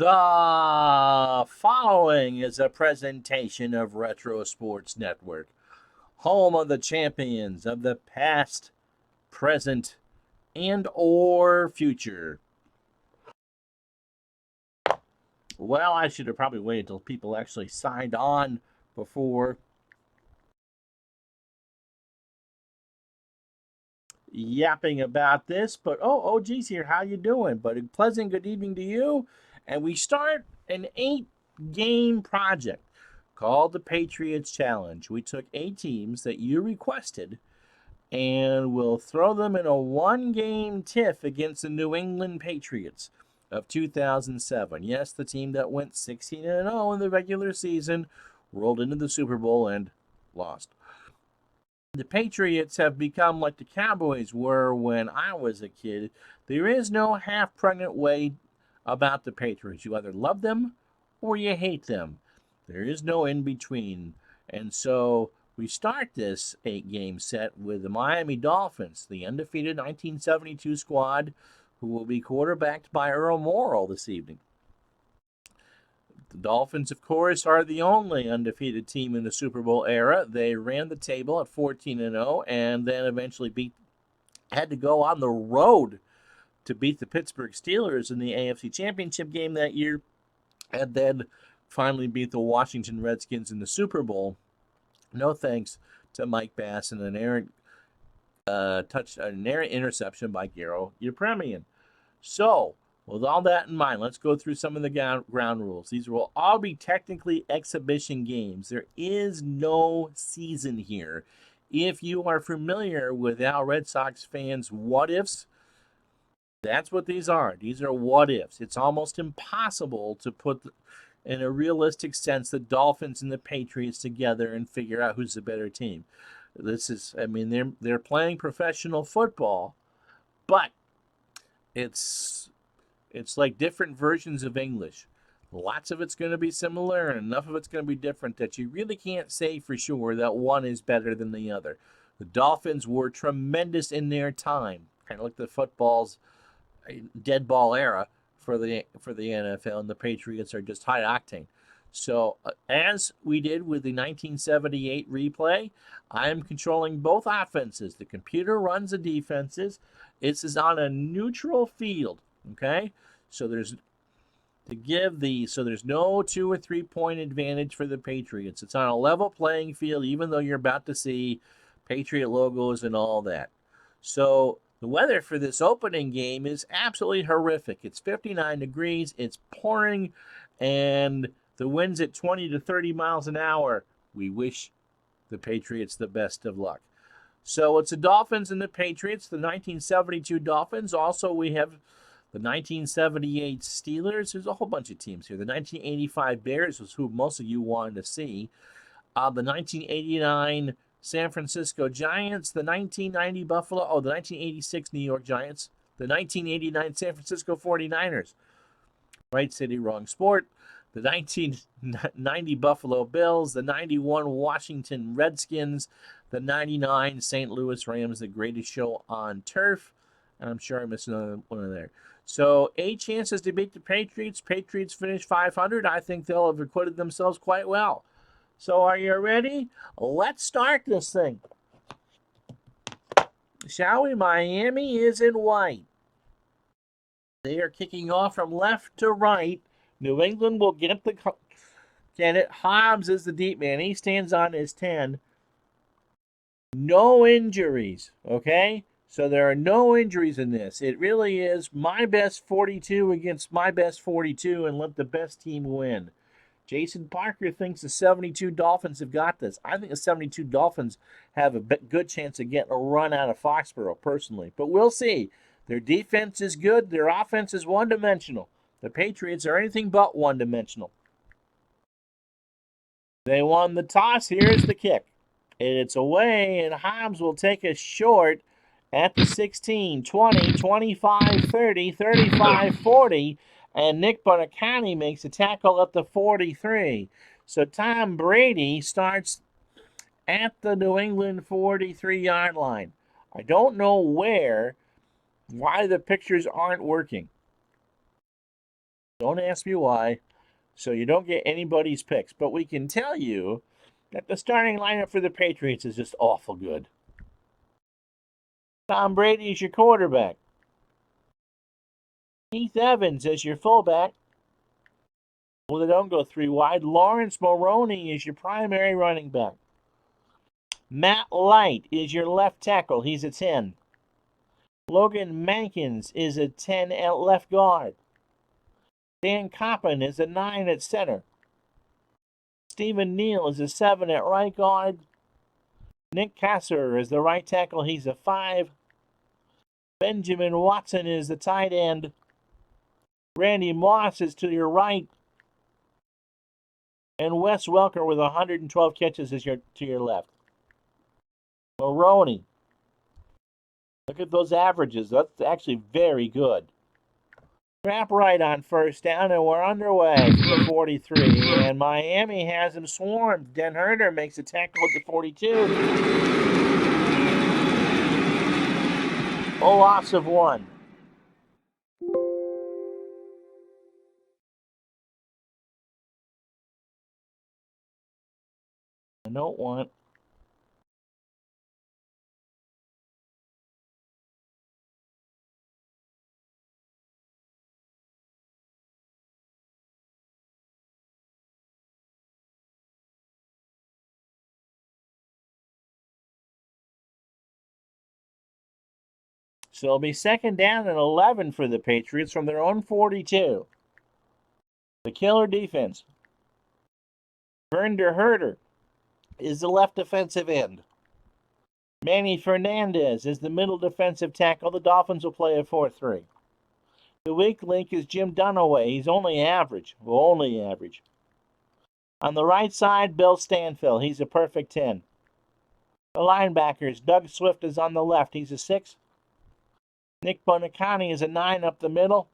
The following is a presentation of Retro Sports Network, home of the champions of the past, present, and or future. Well, I should have probably waited until people actually signed on before yapping about this, but OG's here. How you doing? But a pleasant good evening to you. And we start an 8-game project called the Patriots Challenge. We took 8 teams that you requested and we'll throw them in a 1-game tiff against the New England Patriots of 2007. Yes, the team that went 16-0 in the regular season, rolled into the Super Bowl and lost. The Patriots have become like the Cowboys were when I was a kid. There is no half-pregnant way about the Patriots. You either love them or you hate them. There is no in-between. And so we start this 8-game set with the Miami Dolphins, the undefeated 1972 squad, who will be quarterbacked by Earl Morrall this evening. The Dolphins, of course, are the only undefeated team in the Super Bowl era. They ran the table at 14-0 and then eventually had to go on the road to beat the Pittsburgh Steelers in the AFC Championship game that year, and then finally beat the Washington Redskins in the Super Bowl. No thanks to Mike Bass and an errant interception by Garo Yepremian. So, with all that in mind, let's go through some of the ground rules. These will all be technically exhibition games. There is no season here. If you are familiar with how Red Sox fans' what-ifs, that's what these are. These are what-ifs. It's almost impossible to put, in a realistic sense, the Dolphins and the Patriots together and figure out who's the better team. They're playing professional football, but it's like different versions of English. Lots of it's going to be similar and enough of it's going to be different that you really can't say for sure that one is better than the other. The Dolphins were tremendous in their time, kind of like the football's dead ball era for the NFL, and the Patriots are just high octane. So, as we did with the 1978 replay, I am controlling both offenses. The computer runs the defenses. This is on a neutral field. Okay, so there's no 2 or 3 point advantage for the Patriots. It's on a level playing field, even though you're about to see Patriot logos and all that. So the weather for this opening game is absolutely horrific. It's 59 degrees, it's pouring, and the wind's at 20 to 30 miles an hour. We wish the Patriots the best of luck. So it's the Dolphins and the Patriots, the 1972 Dolphins. Also, we have the 1978 Steelers. There's a whole bunch of teams here. The 1985 Bears was who most of you wanted to see. The 1989 San Francisco Giants. The 1990 the 1986 New York Giants. The 1989 San Francisco 49ers. Right city, wrong sport. The 1990 Buffalo Bills. The 91 Washington Redskins. The 99 St. Louis Rams, the greatest show on turf. And I'm sure I missed another one in there. So 8 chances to beat the Patriots. Patriots finish 500. I think they'll have acquitted themselves quite well. So are you ready? Let's start this thing. Shall we? Miami is in white. They are kicking off from left to right. New England will get it. Hobbs is the deep man. He stands on his 10. No injuries, okay? So there are no injuries in this. It really is my best 42 against my best 42 and let the best team win. Jason Parker thinks the 72 Dolphins have got this. I think the 72 Dolphins have a good chance of getting a run out of Foxborough, personally. But we'll see. Their defense is good. Their offense is one-dimensional. The Patriots are anything but one-dimensional. They won the toss. Here's the kick. And it's away, and Hobbs will take a short at the 16, 20, 25, 30, 35, 40, and Nick Bonacani makes a tackle at the 43. So Tom Brady starts at the New England 43-yard line. I don't know why the pictures aren't working. Don't ask me why, so you don't get anybody's picks. But we can tell you that the starting lineup for the Patriots is just awful good. Tom Brady is your quarterback. Keith Evans is your fullback. Well, they don't go three wide. Lawrence Moroney is your primary running back. Matt Light is your left tackle. He's a 10. Logan Mankins is a 10 at left guard. Dan Coppin is a 9 at center. Stephen Neal is a 7 at right guard. Nick Kasser is the right tackle. He's a 5. Benjamin Watson is the tight end. Randy Moss is to your right. And Wes Welker with 112 catches is to your left. Moroney. Look at those averages. That's actually very good. Trap right on first down, and we're underway from the 43. And Miami has him swarmed. Den Herder makes a tackle at the 42. A loss of 1. I don't want. So it'll be second down and 11 for the Patriots from their own 42. The killer defense. Vernder Herder is the left defensive end. Manny Fernandez is the middle defensive tackle. The Dolphins will play a 4-3. The weak link is Jim Dunaway. He's only average. Only average. On the right side, Bill Stanfill. He's a perfect 10. The linebackers, Doug Swift is on the left. He's a 6. Nick Bonacani is a 9 up the middle.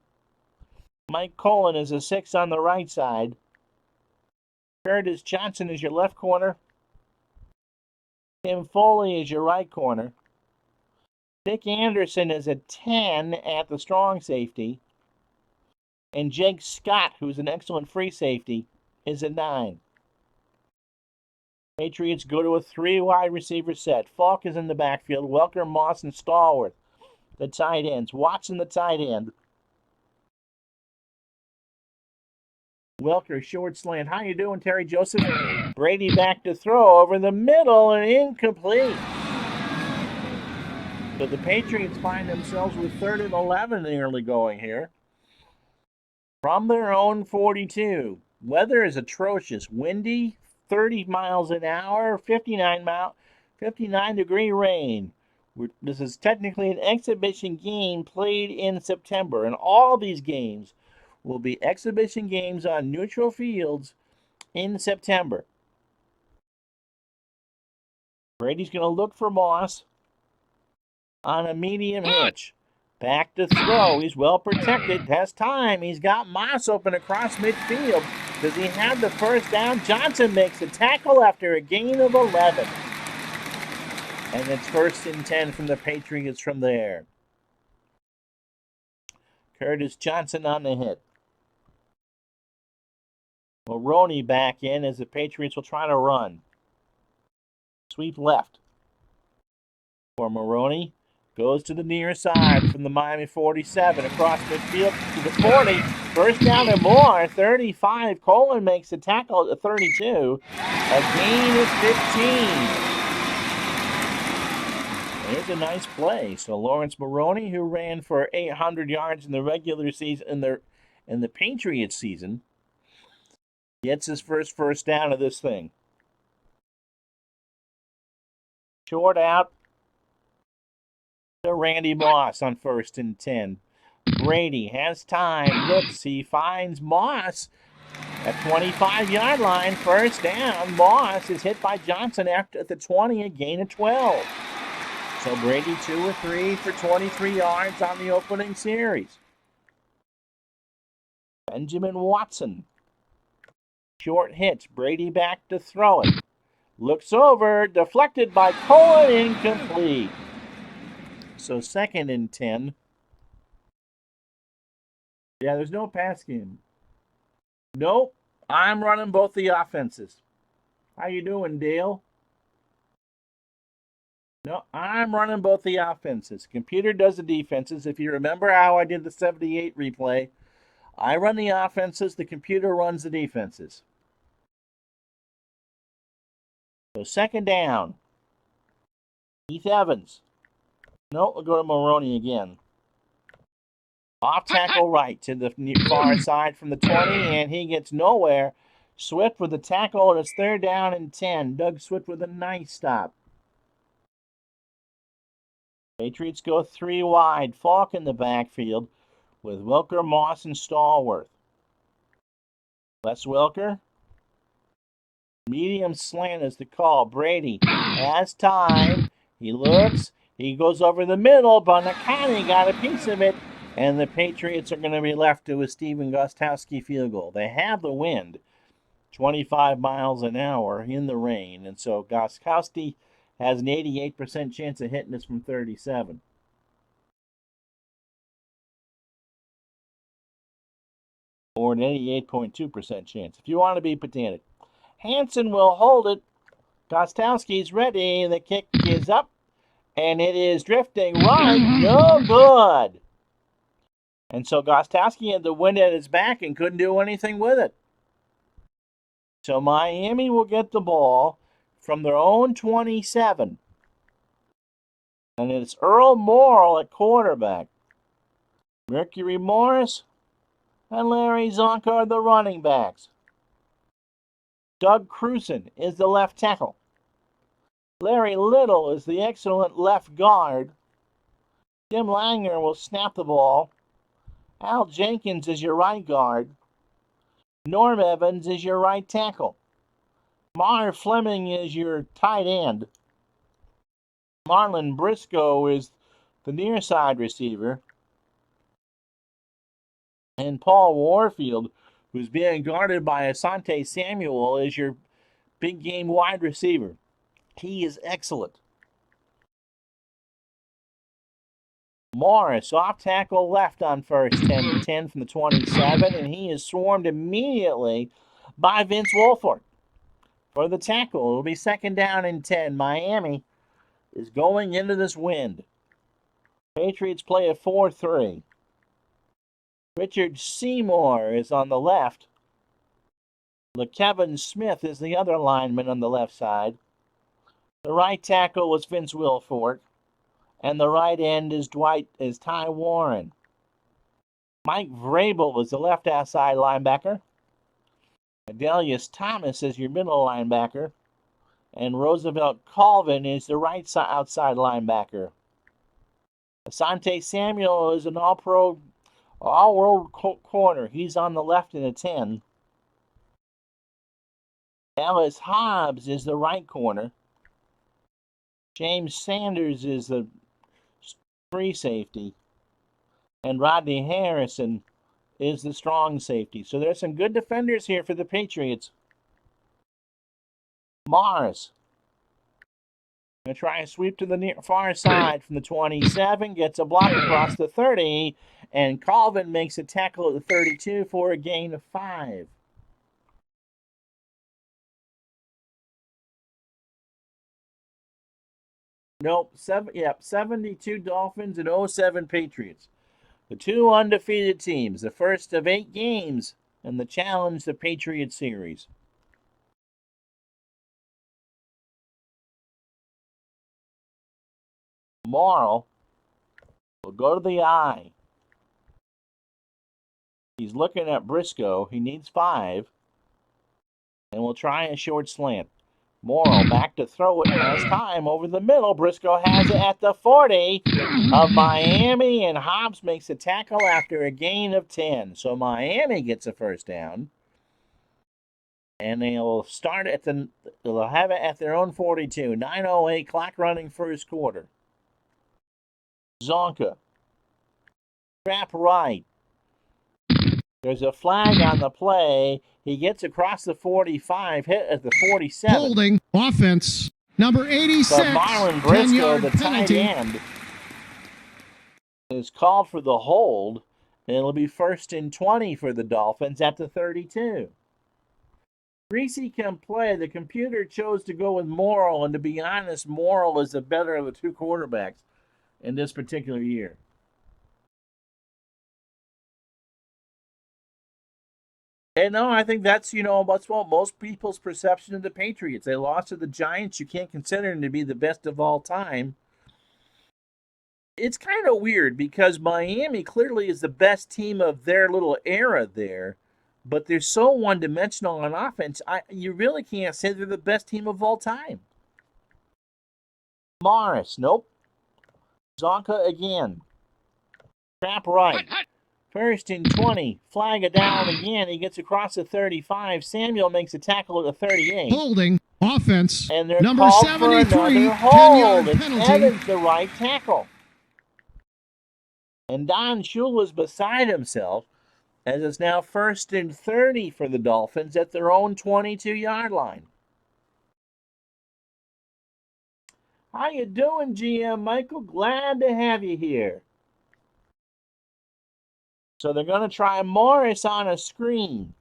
Mike Colon is a 6 on the right side. Curtis Johnson is your left corner. Tim Foley is your right corner. Dick Anderson is a 10 at the strong safety. And Jake Scott, who's an excellent free safety, is a 9. Patriots go to a 3 wide receiver set. Falk is in the backfield. Welker, Moss, and Stallworth, the tight ends. Watson, the tight end. Welker, short slant. How you doing, Terry Joseph? Brady back to throw over the middle and incomplete. So the Patriots find themselves with 3rd and 11 in the early going here. From their own 42. Weather is atrocious. Windy, 30 miles an hour, 59-degree rain. This is technically an exhibition game played in September, and all these games will be exhibition games on neutral fields in September. Brady's going to look for Moss on a medium hitch. Back to throw. He's well protected. Has time. He's got Moss open across midfield. Does he have the first down? Johnson makes a tackle after a gain of 11. And it's 1st and 10 from the Patriots from there. Curtis Johnson on the hit. Moroney back in as the Patriots will try to run. Sweep left for Moroney. Goes to the near side from the Miami 47. Across midfield to the 40. First down and more. 35. Colon makes a tackle at the 32. A gain of 15. There's a nice play. So Lawrence Moroney, who ran for 800 yards in the regular season, in the Patriots season, gets his first down of this thing. Short out to Randy Moss on 1st and 10. Brady has time. Looks, he finds Moss at 25-yard line. First down. Moss is hit by Johnson at the 20, a gain of 12. So Brady 2 or 3 for 23 yards on the opening series. Benjamin Watson. Short hitch. Brady back to throw it. Looks over. Deflected by Colon. Incomplete. So 2nd and 10. Yeah, there's no pass game. Nope. I'm running both the offenses. How you doing, Dale? No, I'm running both the offenses. Computer does the defenses. If you remember how I did the 78 replay, I run the offenses, the computer runs the defenses. So second down. Keith Evans. No, we'll go to Maroney again. Off tackle right to the far side from the 20, and he gets nowhere. Swift with the tackle, and it's third down and 10. Doug Swift with a nice stop. Patriots go 3 wide. Falk in the backfield with Welker, Moss, and Stallworth. Wes Welker. Medium slant is the call. Brady has time. He looks. He goes over the middle. Bonacani got a piece of it. And the Patriots are going to be left to a Steven Gostkowski field goal. They have the wind, 25 miles an hour in the rain. And so Gostkowski has an 88% chance of hitting this from 37. Or an 88.2% chance, if you want to be pedantic. Hansen will hold it. Gostkowski's ready. The kick is up. And it is drifting right. No good. And so Gostkowski had the wind at his back and couldn't do anything with it. So Miami will get the ball from their own 27. And it's Earl Morrall at quarterback. Mercury Morris and Larry Zonka are the running backs. Doug Cruson is the left tackle. Larry Little is the excellent left guard. Jim Langer will snap the ball. Al Jenkins is your right guard. Norm Evans is your right tackle. Mar Fleming is your tight end. Marlon Briscoe is the near side receiver. And Paul Warfield, who's being guarded by Asante Samuel, is your big game wide receiver. He is excellent. Morris, off tackle left on first 10 from the 27, and he is swarmed immediately by Vince Wilfork for the tackle. It'll be second down and 10. Miami is going into this wind. Patriots play a 4-3. Richard Seymour is on the left. LeKevin Smith is the other lineman on the left side. The right tackle was Vince Wilfork. And the right end is Ty Warren. Mike Vrabel is the left outside linebacker. Adelius Thomas is your middle linebacker. And Roosevelt Colvin is the right outside linebacker. Asante Samuel is an all-pro, all-world corner. He's on the left in a 10. Ellis Hobbs is the right corner. James Sanders is the free safety. And Rodney Harrison is the strong safety. So there's some good defenders here for the Patriots. Morris going to try a sweep to the far side from the 27. Gets a block across the 30. And Colvin makes a tackle at the 32 for a gain of 5. Nope, 72 Dolphins and 07 Patriots. The two undefeated teams, the first of 8 games in the Challenge the Patriots series. Morrall will go to the eye. He's looking at Briscoe. He needs 5. And we'll try a short slant. Morrall back to throw it. Has time over the middle. Briscoe has it at the 40 of Miami, and Hobbs makes a tackle after a gain of 10. So Miami gets a first down, and they'll have it at their own 42. 9:08 clock running first quarter. Zonka, trap right. There's a flag on the play. He gets across the 45, hit at the 47. Holding offense number 86. But Marlon Briscoe, the tight end, is called for the hold, It'll be 1st and 20 for the Dolphins at the 32. Greasy can play. The computer chose to go with Morrill, and to be honest, Morrill is the better of the two quarterbacks in this particular year. And no, I think that's what most people's perception of the Patriots. They lost to the Giants. You can't consider them to be the best of all time. It's kind of weird because Miami clearly is the best team of their little era there, but they're so one-dimensional on offense. You really can't say they're the best team of all time. Morris, nope. Zonka again. Trap right. 1st and 20. Flag it down again. He gets across the 35. Samuel makes a tackle at the 38. Holding. Offense. And they're Number called 73. for another 10-yard hold. It's penalty. Evans, the right tackle. And Don Shula was beside himself as it's now 1st and 30 for the Dolphins at their own 22-yard line. How you doing, GM Michael? Glad to have you here. So they're going to try Morris on a screen.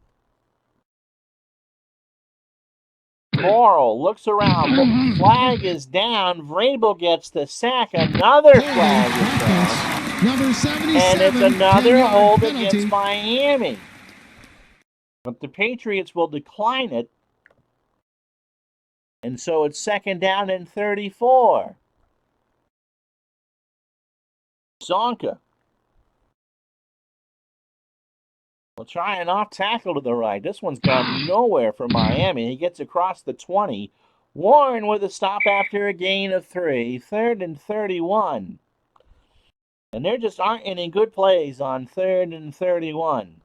Morrill looks around. Flag is down. Vrabel gets the sack. Another flag is down. Number 77. And it's another hold penalty against Miami. But the Patriots will decline it. And so it's 2nd down and 34. Zonka will try an off tackle to the right. This one's gone nowhere for Miami. He gets across the 20. Warren with a stop after a gain of 3. 3rd and 31. And there just aren't any good plays on 3rd and 31.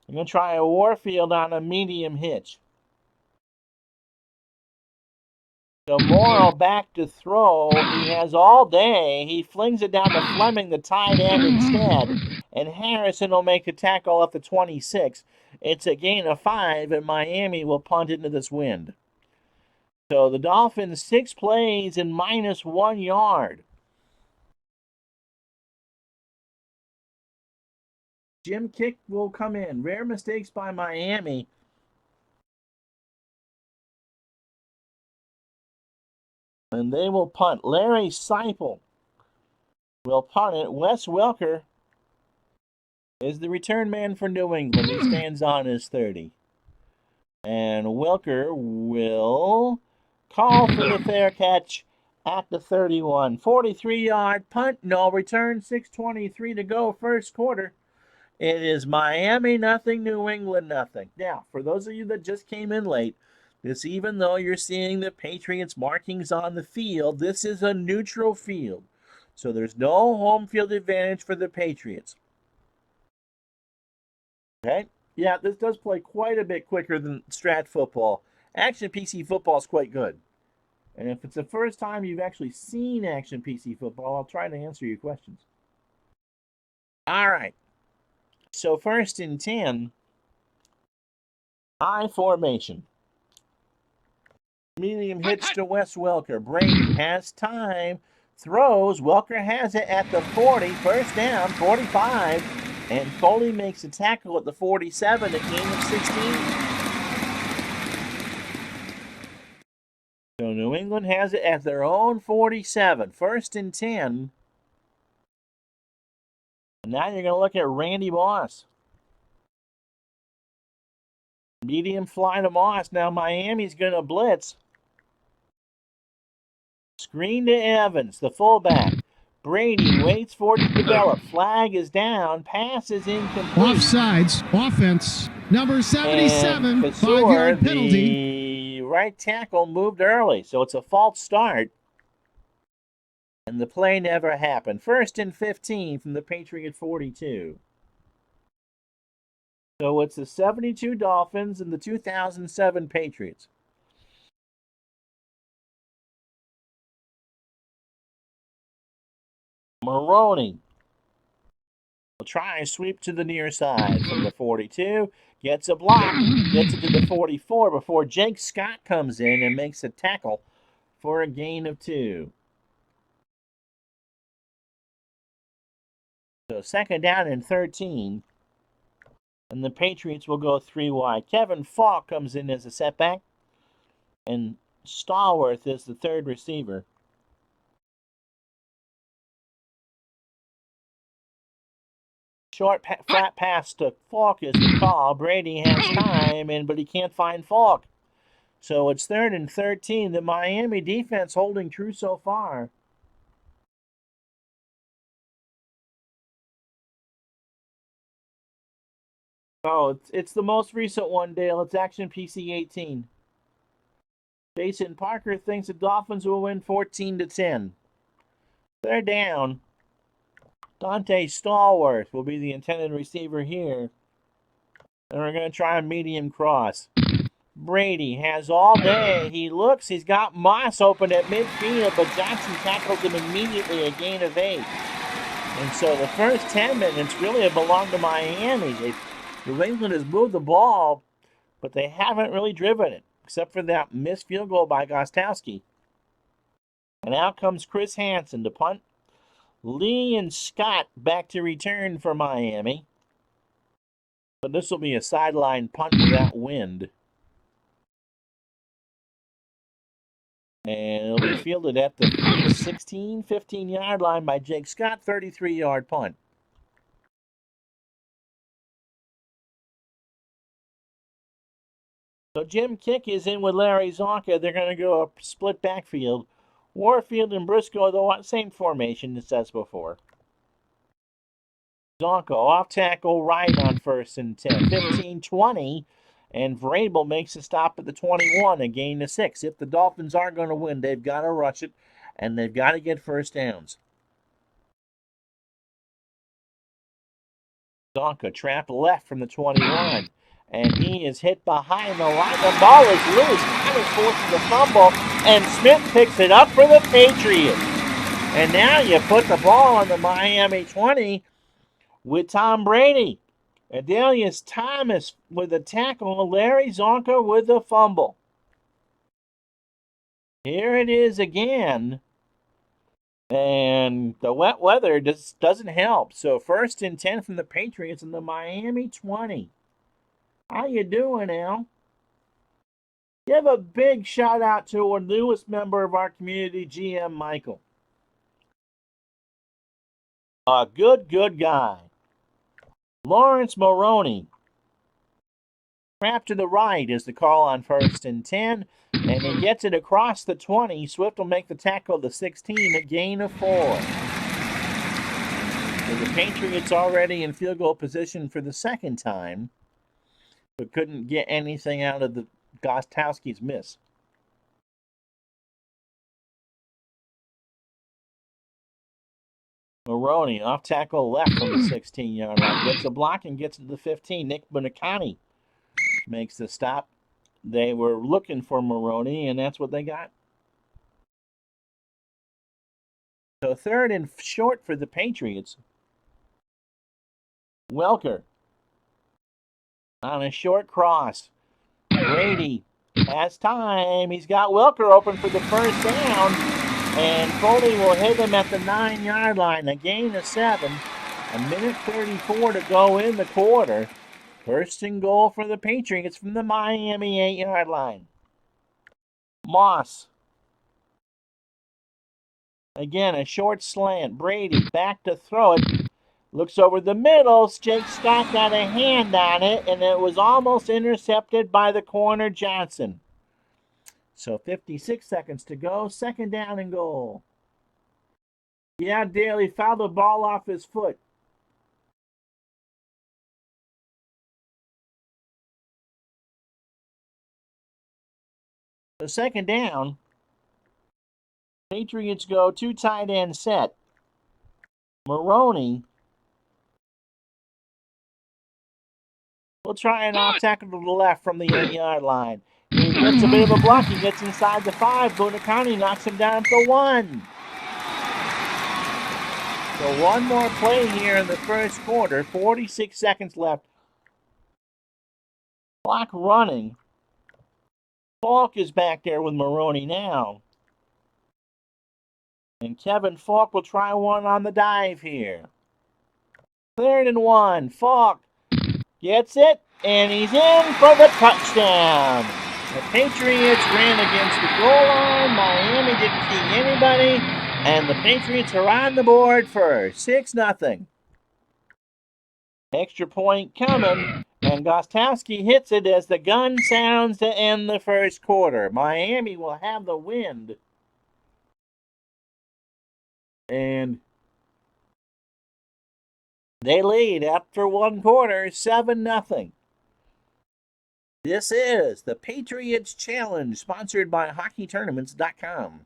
I'm going to try a Warfield on a medium hitch. So Morrill back to throw. He has all day. He flings it down to Fleming, the tight end, instead. And Harrison will make a tackle at the 26. It's a gain of 5, and Miami will punt into this wind. So the Dolphins, 6 plays and -1 yard. Jim Kick will come in. Rare mistakes by Miami. And they will punt. Larry Seipel will punt it. Wes Welker is the return man for New England. He stands on his 30. And Welker will call for the fair catch at the 31. 43-yard punt. No return. 6:23 to go. First quarter. It is Miami nothing, New England nothing. Now, for those of you that just came in late, even though you're seeing the Patriots markings on the field, this is a neutral field. So there's no home field advantage for the Patriots. Okay? Yeah, this does play quite a bit quicker than Strat football. Action PC football is quite good. And if it's the first time you've actually seen Action PC football, I'll try to answer your questions. All right. So 1st and 10, I formation. Medium hitch to Wes Welker. Brady has time. Throws. Welker has it at the 40. 1st down, 45. And Foley makes a tackle at the 47, a gain of 16. So New England has it at their own 47. 1st and 10. And now you're going to look at Randy Moss. Medium fly to Moss. Now Miami's going to blitz. Screen to Evans, the fullback. Brady waits for it to develop. Flag is down. Pass is incomplete. Offsides. Offense. Number 77. 5-yard penalty. The right tackle moved early, so it's a false start. And the play never happened. 1st and 15 from the Patriot 42. So it's the 72 Dolphins and the 2007 Patriots. Maroney will try a sweep to the near side from the 42. Gets a block. Gets it to the 44 before Jake Scott comes in and makes a tackle for a gain of 2. So So second down and 13. And the Patriots will go 3 wide. Kevin Falk comes in as a setback. And Stallworth is the third receiver. Short flat pass to Falk is the call. Brady has time, but he can't find Falk. So it's third and 13. The Miami defense holding true so far. Oh, it's the most recent one, Dale. It's Action PC 18. Jason Parker thinks the Dolphins will win 14-10. They're down. Dante Stallworth will be the intended receiver here. And we're going to try a medium cross. Brady has all day. He looks. He's got Moss open at midfield, but Johnson tackles him immediately, a gain of 8. And so the first 10 minutes really have belonged to Miami. New England has moved the ball, but they haven't really driven it, except for that missed field goal by Gostowski. And out comes Chris Hansen to punt. Lee and Scott back to return for Miami. But this will be a sideline punt without wind. And it'll be fielded at the 15-yard line by Jake Scott, 33-yard punt. So Jim Kick is in with Larry Zonka. They're going to go a split backfield. Warfield and Briscoe, the same formation as before. Zonka off tackle right on 1st and 10. 15-20. And Vrabel makes a stop at the 21, a gain of 6. If the Dolphins are going to win, they've got to rush it, and they've got to get first downs. Zonka trapped left from the 21, and he is hit behind the line. The ball is loose. Thomas forces the fumble, and Smith picks it up for the Patriots. And now you put the ball on the Miami 20 with Tom Brady. Adelius Thomas with a tackle, Larry Zonka with the fumble. Here it is again. And the wet weather just doesn't help. So 1st and 10 from the Patriots in the Miami 20. How you doing, Al? Give a big shout out to our newest member of our community, GM Michael. A good guy. Lawrence Maroney. Trap to the right is the call on 1st and 10. And he gets it across the 20. Swift will make the tackle the 16, a gain of 4. So the Patriots already in field goal position for the second time, but couldn't get anything out of the Gostowski's miss. Maroney off tackle left from the 16-yard line. Gets a block and gets to the 15. Nick Bunicani makes the stop. They were looking for Maroney, and that's what they got. So 3rd and short for the Patriots. Welker on a short cross. Brady has time. He's got Welker open for the first down, and Foley will hit him at the 9-yard line. A gain of 7. A minute 34 to go in the quarter. 1st and goal for the Patriots from the Miami 8-yard line. Moss. Again, a short slant. Brady back to throw it. Looks over the middle. Jake Scott got a hand on it, and it was almost intercepted by the corner Johnson. So 56 seconds to go. 2nd down and goal. Yeah, Daly fouled the ball off his foot. So 2nd down. Patriots go 2 tight end set. Maroney will try an off tackle to the left from the 8-yard line. He gets a bit of a block. He gets inside the 5. Bunicani knocks him down at the 1. So one more play here in the first quarter. 46 seconds left. Clock running. Falk is back there with Maroney now. And Kevin Falk will try one on the dive here. 3rd and 1. Falk gets it, and he's in for the touchdown. The Patriots ran against the goal line. Miami didn't see anybody, and the Patriots are on the board for 6-0. Extra point coming, and Gostowski hits it as the gun sounds to end the first quarter. Miami will have the wind. And they lead after 1 quarter, 7-0. This is the Patriots Challenge, sponsored by HockeyTournaments.com.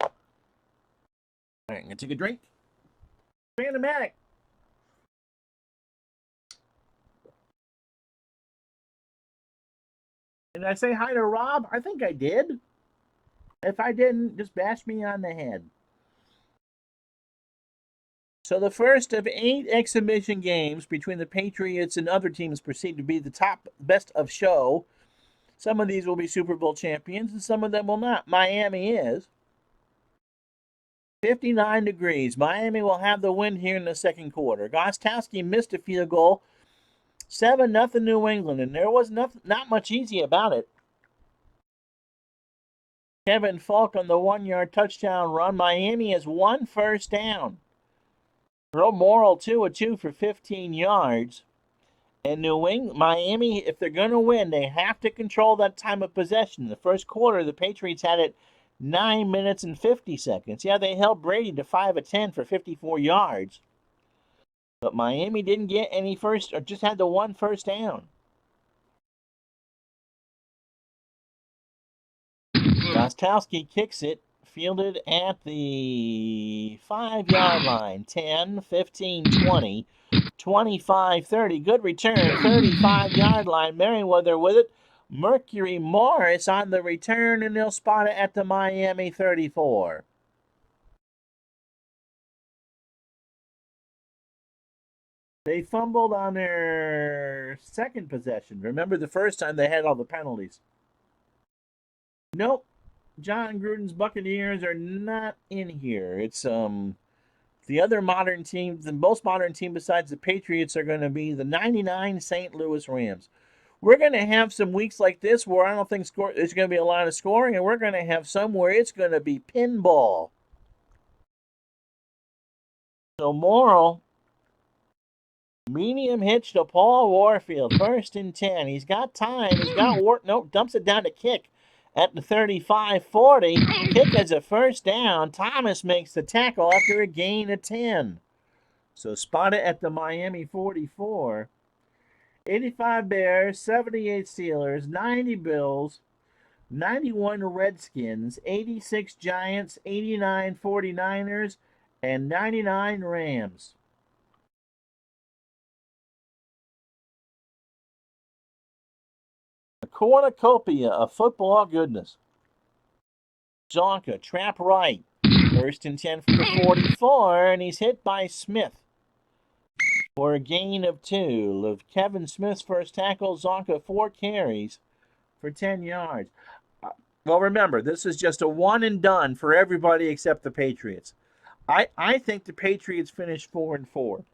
All right, I'm going to take a drink. Fantomatic. Did I say hi to Rob? I think I did. If I didn't, just bash me on the head. So the first of 8 exhibition games between the Patriots and other teams proceed to be the top best of show. Some of these will be Super Bowl champions, and some of them will not. Miami is. 59 degrees. Miami will have the win here in the second quarter. Gostowski missed a field goal. 7-0 New England, and there was not much easy about it. Kevin Falk on the 1-yard touchdown run. Miami has 1 first down. Earl Morrill 2-2 for 15 yards. And Miami, if they're going to win, they have to control that time of possession. In the first quarter, the Patriots had it 9 minutes and 50 seconds. Yeah, they held Brady to 5 of 10 for 54 yards. But Miami didn't get any first, or just had the 1 first down. Gostowski kicks it, fielded at the 5-yard line. 10, 15, 20, 25, 30. Good return, 35-yard line. Merriweather with it. Mercury Morris on the return, and they'll spot it at the Miami 34. They fumbled on their second possession. Remember the first time they had all the penalties. Nope. John Gruden's Buccaneers are not in here. It's the other modern team, the most modern team besides the Patriots are going to be the 99 St. Louis Rams. We're going to have some weeks like this where I don't think there's going to be a lot of scoring, and we're going to have some where it's going to be pinball. So Morrill, medium hitch to Paul Warfield, 1st and 10. He's got time. He's got work. Nope, dumps it down to kick at the 35-40. Kick as a first down. Thomas makes the tackle after a gain of 10. So spot it at the Miami 44. 85 Bears, 78 Steelers, 90 Bills, 91 Redskins, 86 Giants, 89 49ers, and 99 Rams. A cornucopia of football goodness. Zonka, trap right. 1st and 10 for the 44, and he's hit by Smith for a gain of 2. Of Kevin Smith's first tackle, Zonka 4 carries for 10 yards. Well, remember, this is just a one and done for everybody except the Patriots. I think the Patriots finish 4-4.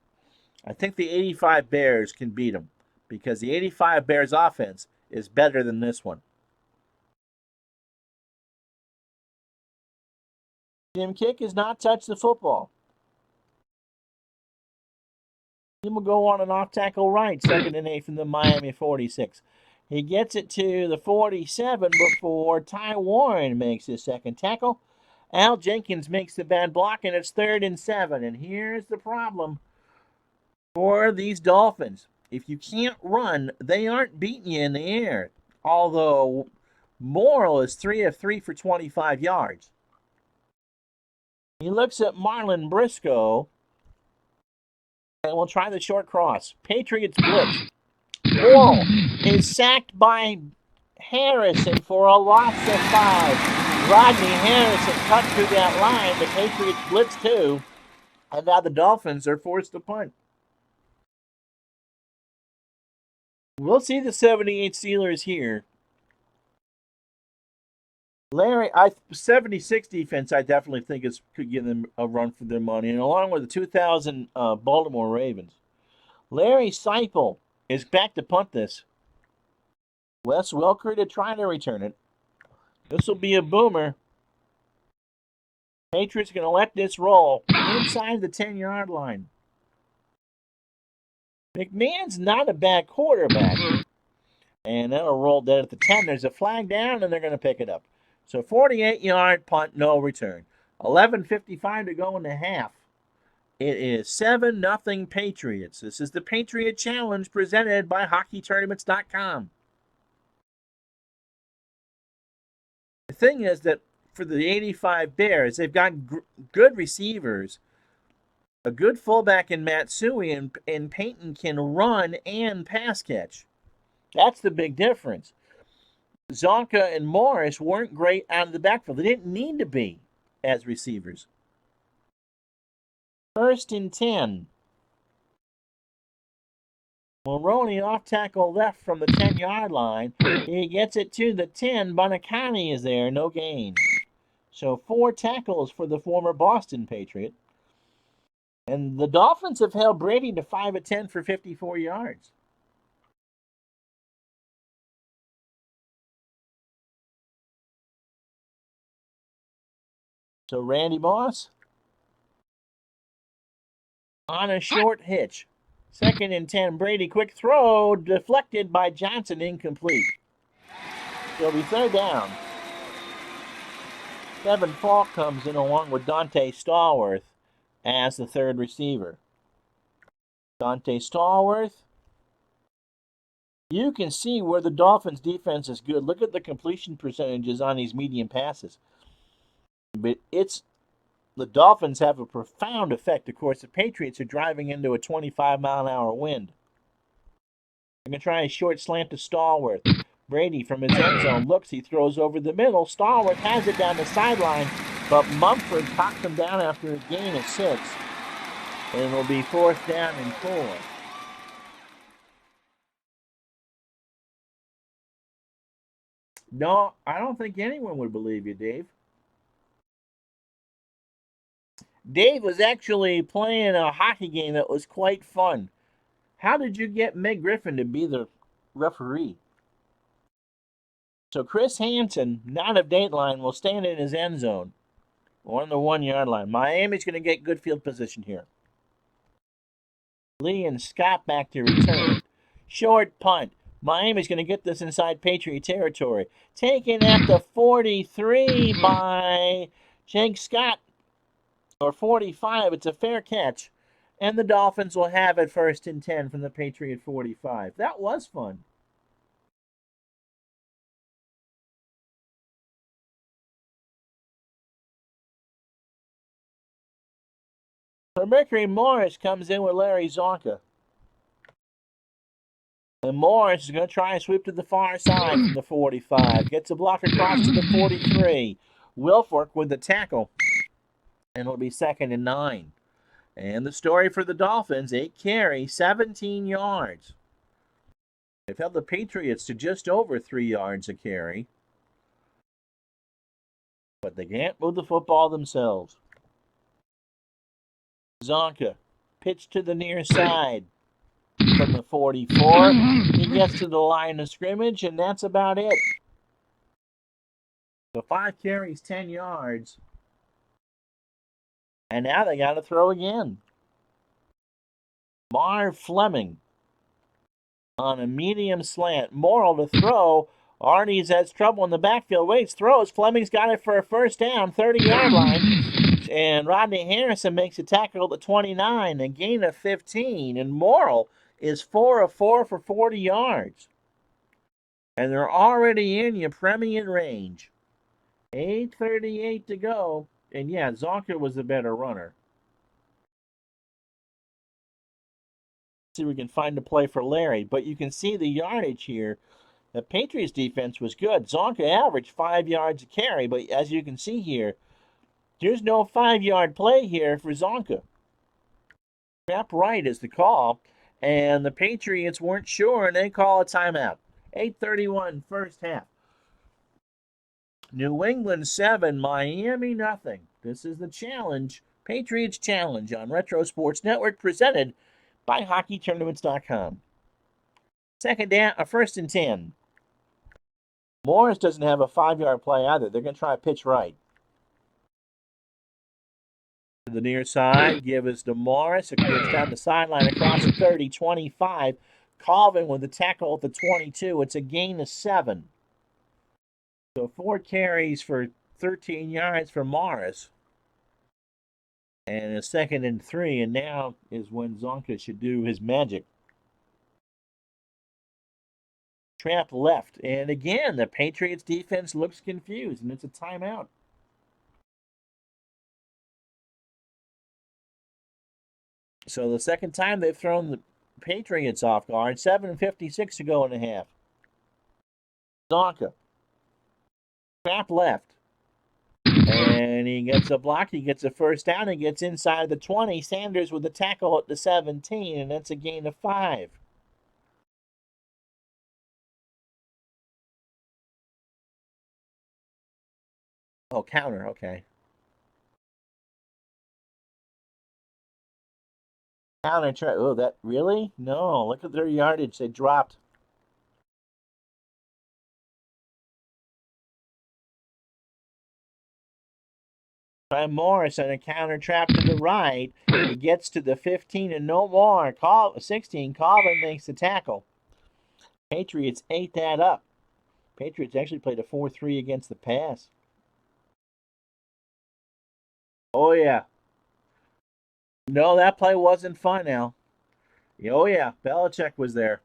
I think the 85 Bears can beat them because the 85 Bears offense is better than this one. Jim Kick has not touched the football. He will go on an off-tackle right, 2nd and 8 from the Miami 46. He gets it to the 47 before Ty Warren makes his second tackle. Al Jenkins makes the bad block, and it's 3rd and 7. And here's the problem for these Dolphins. If you can't run, they aren't beating you in the air. Although Morrill is 3 of 3 for 25 yards. He looks at Marlon Briscoe, and we'll try the short cross. Patriots blitz. Morrill is sacked by Harrison for a loss of 5. Rodney Harrison cut through that line. The Patriots blitz 2, and now the Dolphins are forced to punt. We'll see the 78 Steelers here. Larry, 76 defense, I definitely think could give them a run for their money, and along with the 2000 Baltimore Ravens. Larry Seipel is back to punt this. Wes Welker to try to return it. This will be a boomer. Patriots going to let this roll inside the 10-yard line. McMahon's not a bad quarterback. And that'll roll dead at the 10. There's a flag down, and they're going to pick it up. So 48-yard punt, no return. 11:55 to go in the half. It is 7-0 Patriots. This is the Patriot Challenge presented by HockeyTournaments.com. The thing is that for the 85 Bears, they've got good receivers, a good fullback in Matsui, and Peyton can run and pass catch. That's the big difference. Zonka and Morris weren't great out of the backfield. They didn't need to be as receivers. 1st and 10. Mulroney off tackle left from the 10-yard line. He gets it to the 10. Buoniconti is there, no gain. So 4 tackles for the former Boston Patriot. And the Dolphins have held Brady to 5 of 10 for 54 yards. So Randy Moss on a short hitch. 2nd and 10. Brady, quick throw, deflected by Johnson, incomplete. So it'll be 3rd down. Kevin Falk comes in along with Dante Stallworth as the 3rd receiver. Dante Stallworth. You can see where the Dolphins' defense is good. Look at the completion percentages on these medium passes. But the Dolphins have a profound effect. Of course, the Patriots are driving into a 25-mile-an-hour wind. They're going to try a short slant to Stallworth. Brady from his end zone looks. He throws over the middle. Stallworth has it down the sideline, but Mumford knocks him down after a gain of 6. And it'll be 4th down and 4. No, I don't think anyone would believe you, Dave. Dave was actually playing a hockey game that was quite fun. How did you get Meg Griffin to be the referee? So Chris Hansen, not of Dateline, will stand in his end zone on the 1-yard line. Miami's going to get good field position here. Lee and Scott back to return. Short punt. Miami's going to get this inside Patriot territory. Taken at the 43 by Jake Scott. Or 45, it's a fair catch. And the Dolphins will have it 1st and 10 from the Patriot 45. That was fun. So Mercury Morris comes in with Larry Zonka. And Morris is going to try and sweep to the far side from the 45. Gets a block across to the 43. Wilfork with the tackle. And it'll be 2nd and 9. And the story for the Dolphins, 8 carries, 17 yards. They've held the Patriots to just over 3 yards a carry. But they can't move the football themselves. Zonka, pitch to the near side from the 44. He gets to the line of scrimmage, and that's about it. So 5 carries, 10 yards. And now they got to throw again. Marv Fleming on a medium slant. Morrill to throw. Arnie's has trouble in the backfield. Waits, throws. Fleming's got it for a 1st down, 30-yard line. And Rodney Harrison makes a tackle at the 29, a gain of 15. And Morrill is 4 of 4 for 40 yards. And they're already in your Premier range. 8:38 to go. And yeah, Zonka was the better runner. See if we can find a play for Larry. But you can see the yardage here. The Patriots defense was good. Zonka averaged 5 yards a carry. But as you can see here, there's no 5-yard play here for Zonka. Trap right is the call. And the Patriots weren't sure, and they call a timeout. 8:31 first half. New England 7, Miami nothing. This is the challenge, Patriots Challenge on Retro Sports Network, presented by HockeyTournaments.com. First and 10. Morris doesn't have a 5-yard play either. They're going to try a pitch right. To the near side, give us to Morris. It gets down the sideline across the 30, 25. Colvin with the tackle at the 22. It's a gain of 7. So 4 carries for 13 yards for Morris. And a 2nd and 3, and now is when Zonka should do his magic. Trap left, and again, the Patriots defense looks confused, and it's a timeout. So the second time they've thrown the Patriots off guard, 7:56 to go in the half. Zonka. Trap left. And he gets a block. He gets a first down. He gets inside the 20. Sanders with the tackle at the 17, and that's a gain of 5. Oh, counter. Okay. Counter try. Oh, that really? No. Look at their yardage. They dropped. By Morris on a counter trap to the right. He gets to the 15 and no more. 16. Colvin makes the tackle. Patriots ate that up. Patriots actually played a 4-3 against the pass. Oh, yeah. No, that play wasn't fun now. Oh, yeah. Belichick was there.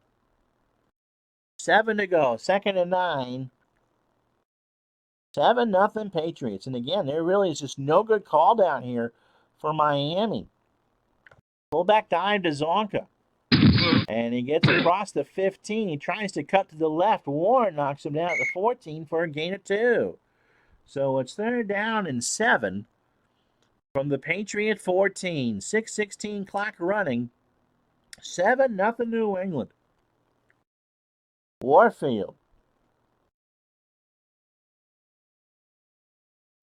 7 to go. 2nd and 9. 7-0 Patriots. And again, there really is just no good call down here for Miami. Fullback dive to Zonka. And he gets across the 15. He tries to cut to the left. Warren knocks him down at the 14 for a gain of 2. So it's 3rd down and 7 from the Patriot 14. 6:16 clock running. 7-0 New England. Warfield.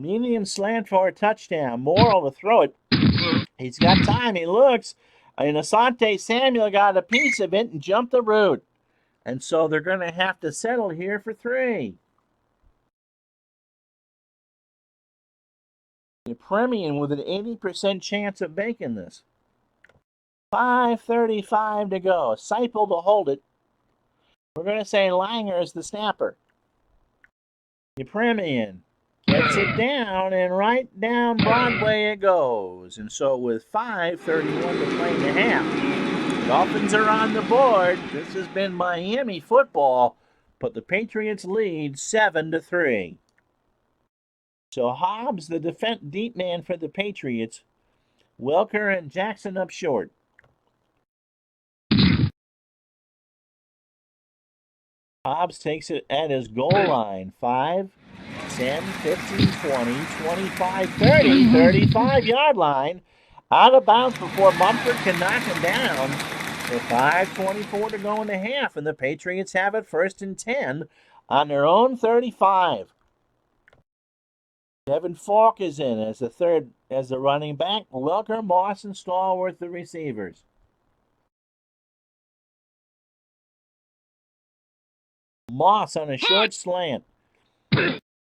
Medium slant for a touchdown. Morrill to throw it. He's got time. He looks. And Asante Samuel got a piece of it and jumped the route. And so they're going to have to settle here for 3. The Premium with an 80% chance of making this. 5:35 to go. Seipel to hold it. We're going to say Langer is the snapper. The Premium gets it down, and right down Broadway it goes. And so with 5:31 to play in the half, Dolphins are on the board. This has been Miami football, but the Patriots lead 7-3. So Hobbs, the deep man for the Patriots. Welker and Jackson up short. Hobbs takes it at his goal line. 5, 10, 15, 20, 25, 30, 35-yard line. Out of bounds before Mumford can knock him down. With 5:24 to go in the half, and the Patriots have it 1st and 10 on their own 35. Devin Falk is in as the running back. Welker, Moss, and Stallworth the receivers. Moss on a short slant.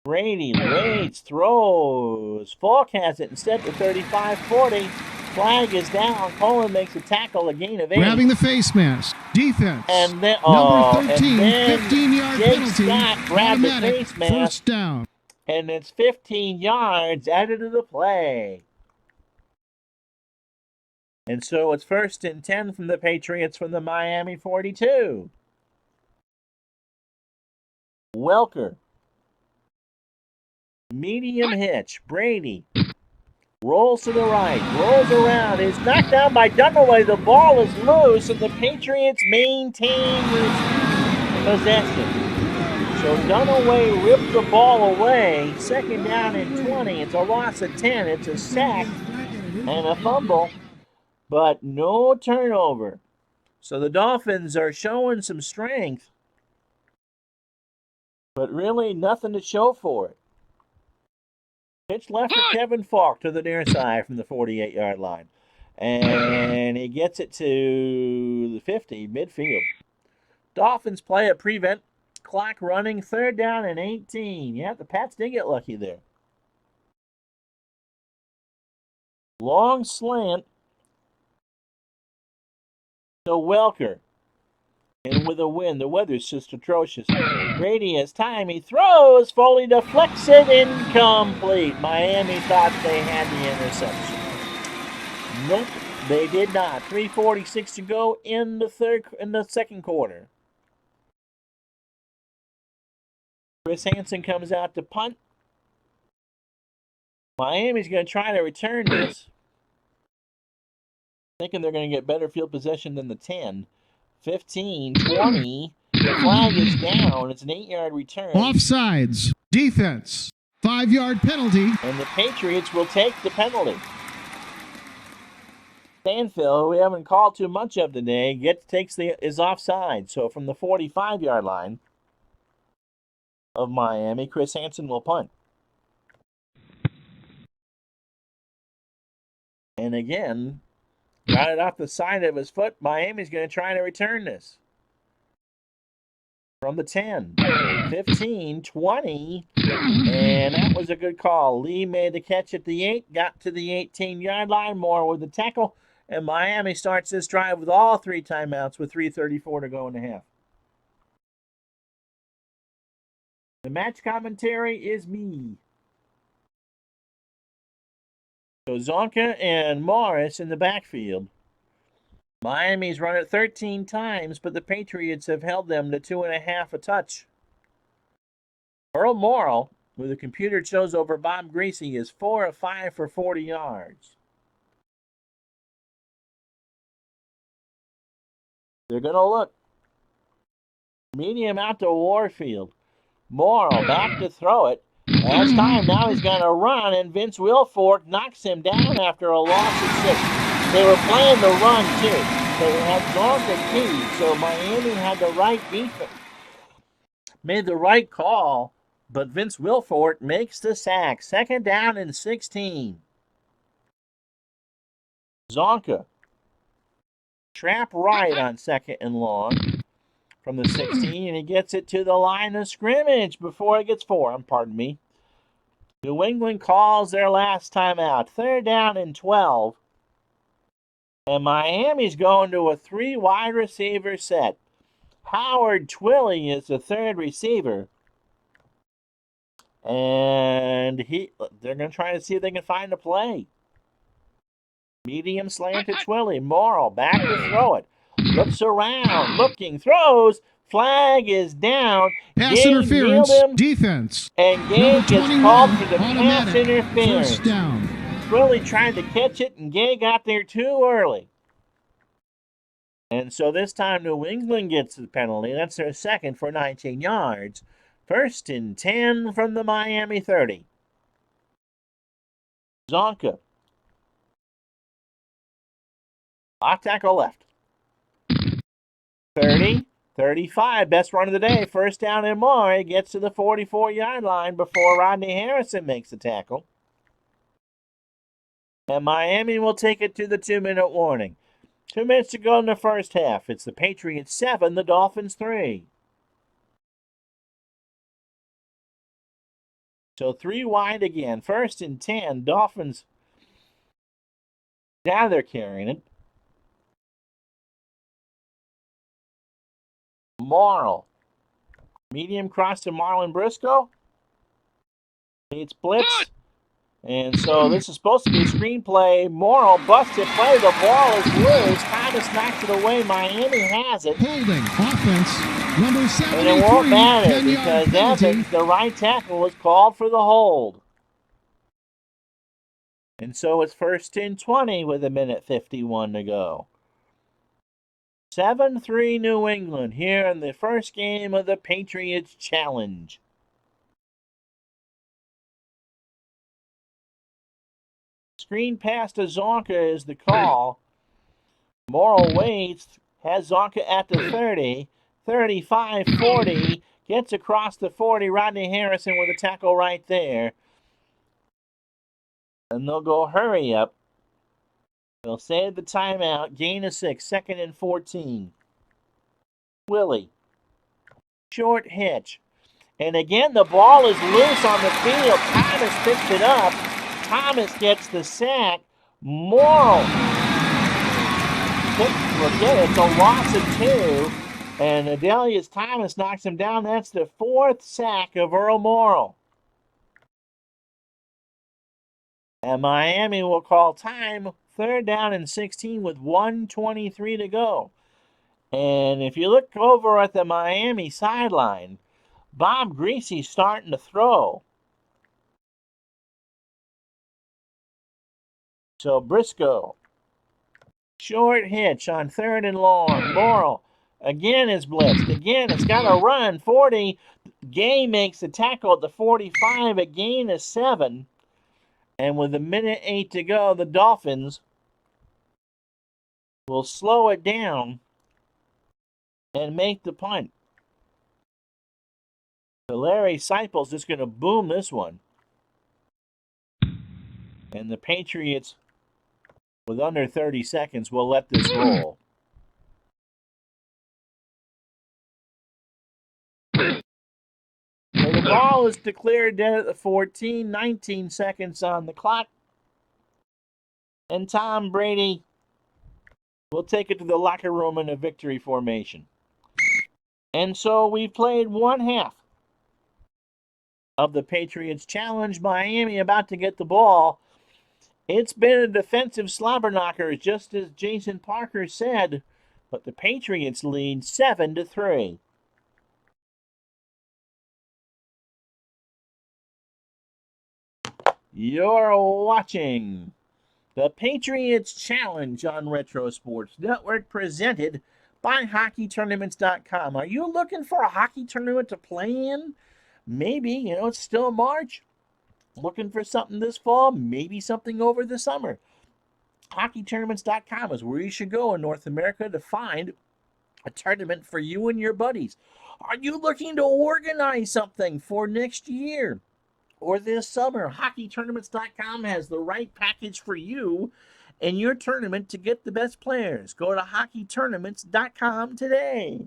Brady waits, throws. Falk has it instead to 35-40. Flag is down. Cohen makes a tackle, a gain of 8. Grabbing the face mask. Defense. And then, number 13, 15-yard Jake penalty. Scott grabbed the Automatic. face mask. 1st down. And it's 15 yards added to the play. And so it's 1st and 10 from the Patriots from the Miami 42. Welker. Medium hitch. Brady. Rolls to the right. Rolls around. Is knocked down by Dunaway. The ball is loose, and the Patriots maintain possession. So Dunaway ripped the ball away. 2nd down and 20. It's a loss of 10. It's a sack and a fumble, but no turnover. So the Dolphins are showing some strength, but really nothing to show for it. Pitch left for Kevin Falk to the near side from the 48-yard line. And he gets it to the 50, midfield. Dolphins play a prevent. Clock running, 3rd down and 18. Yeah, the Pats did get lucky there. Long slant to Welker. And with a win, the weather's just atrocious. Brady has time. He throws. Foley deflects it. Incomplete. Miami thought they had the interception. Nope, they did not. 3:46 to go in the second quarter. Chris Hansen comes out to punt. Miami's going to try to return this. Thinking they're going to get better field possession than the 10. 15, 20. The flag is down. It's an 8-yard return. Offsides. Defense. 5-yard penalty. And the Patriots will take the penalty. Stanfield, who we haven't called too much of today, is offside. So from the 45-yard line of Miami, Chris Hansen will punt. And again, got it off the side of his foot. Miami's going to try to return this. From the 10, 15, 20, and that was a good call. Lee made the catch at the 8, got to the 18-yard line, Moore with the tackle, and Miami starts this drive with all 3 timeouts with 3:34 to go in the half. The match commentary is me. So Zonka and Morris in the backfield. Miami's run it 13 times, but the Patriots have held them to 2.5 a touch. Earl Morrill, who the computer chose over Bob Greasy, is 4 of 5 for 40 yards. They're going to look. Medium out to Warfield. Morrill back to throw it. Last time, now he's going to run, and Vince Wilfork knocks him down after a loss of 6. They were playing the run, too. They had Zonka key, so Miami had the right defense. Made the right call, but Vince Wilfork makes the sack. 2nd down and 16. Zonka. Trap right on 2nd and long from the 16, and he gets it to the line of scrimmage before it gets 4. Pardon me. New England calls their last timeout. 3rd down and 12. And Miami's going to a 3 wide receiver set. Howard Twilley is the 3rd receiver. And they're going to try to see if they can find a play. Medium slant to Twilley. Morrill back to throw it. Looks around, looking, throws. Flag is down. Pass interference. Defense. And Gay gets called for the pass interference. First down. Twilley tried to catch it, and Gay got there too early. And so this time New England gets the penalty. That's their 2nd for 19 yards. 1st and 10 from the Miami 30. Zonka. Hot tackle left. 30, 35. Best run of the day. 1st down and more. He gets to the 44-yard line before Rodney Harrison makes the tackle. And Miami will take it to the 2-minute warning. 2 minutes to go in the first half. It's the Patriots 7, the Dolphins 3. So 3 wide again. 1st and 10. Dolphins. Now they're carrying it. Morrill. Medium cross to Marlon Briscoe. It's blitz. And so this is supposed to be a screenplay. Morrill busts it play. The ball is loose. Thomas knocks it away. Miami has it. Holding. Offense. Number 73. And it won't matter because Evans, the right tackle, was called for the hold. And so it's 1st and 20 with 1:51 to go. 7-3 New England here in the first game of the Patriots Challenge. Screen pass to Zonka is the call. Morrill waits, has Zonka at the 30, 35, 40, gets across the 40. Rodney Harrison with a tackle right there. and they'll go hurry up. They'll save the timeout. Gain of 6, 2nd and 14. Willie. Short hitch. And again, the ball is loose on the field. Thomas picks it up. Thomas gets the sack. Morrill. Again, it's a loss of 2. And Adelius Thomas knocks him down. That's the 4th sack of Earl Morrill. And Miami will call time. 3rd down and 16 with 1:23 to go. And if you look over at the Miami sideline, Bob Greasy's starting to throw. So Briscoe. Short hitch on 3rd and long. Morrill again is blitzed. Again, it's got a run. 40. Gay makes the tackle at the 45. A gain of 7. And with 1:08 to go, the Dolphins will slow it down and make the punt. So Larry Seipel's just going to boom this one. And the Patriots, with under 30 seconds, will let this roll. So the ball is declared dead at the 14, 19 seconds on the clock. And Tom Brady will take it to the locker room in a victory formation. And so we've played one half of the Patriots challenge. Miami about to get the ball. It's been a defensive slobber knocker, just as Jason Parker said, but the Patriots lead 7-3. You're watching the Patriots Challenge on Retro Sports Network, presented by HockeyTournaments.com. Are you looking for a hockey tournament to play in? Maybe, it's still March. Looking for something this fall? Maybe something over the summer. HockeyTournaments.com is where you should go in North America to find a tournament for you and your buddies. Are you looking to organize something for next year or this summer? HockeyTournaments.com has the right package for you and your tournament to get the best players. Go to HockeyTournaments.com today.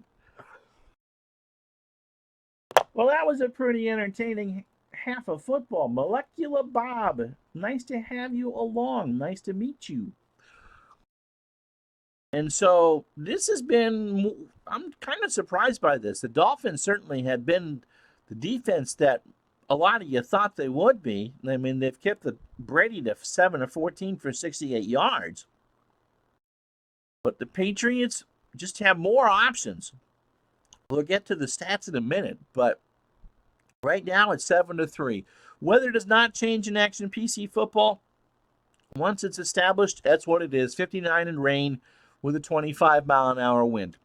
Well, that was a pretty entertaining half of football. Molecular Bob, nice to have you along. Nice to meet you. And so this has been, I'm kind of surprised by this. The Dolphins certainly have been the defense that a lot of you thought they would be. I mean, they've kept the Brady to 7 of 14 for 68 yards. But the Patriots just have more options. We'll get to the stats in a minute, but right now it's 7-3. Weather does not change in action PC football. Once it's established, that's what it is. 59 and rain with a 25-mile-an-hour wind.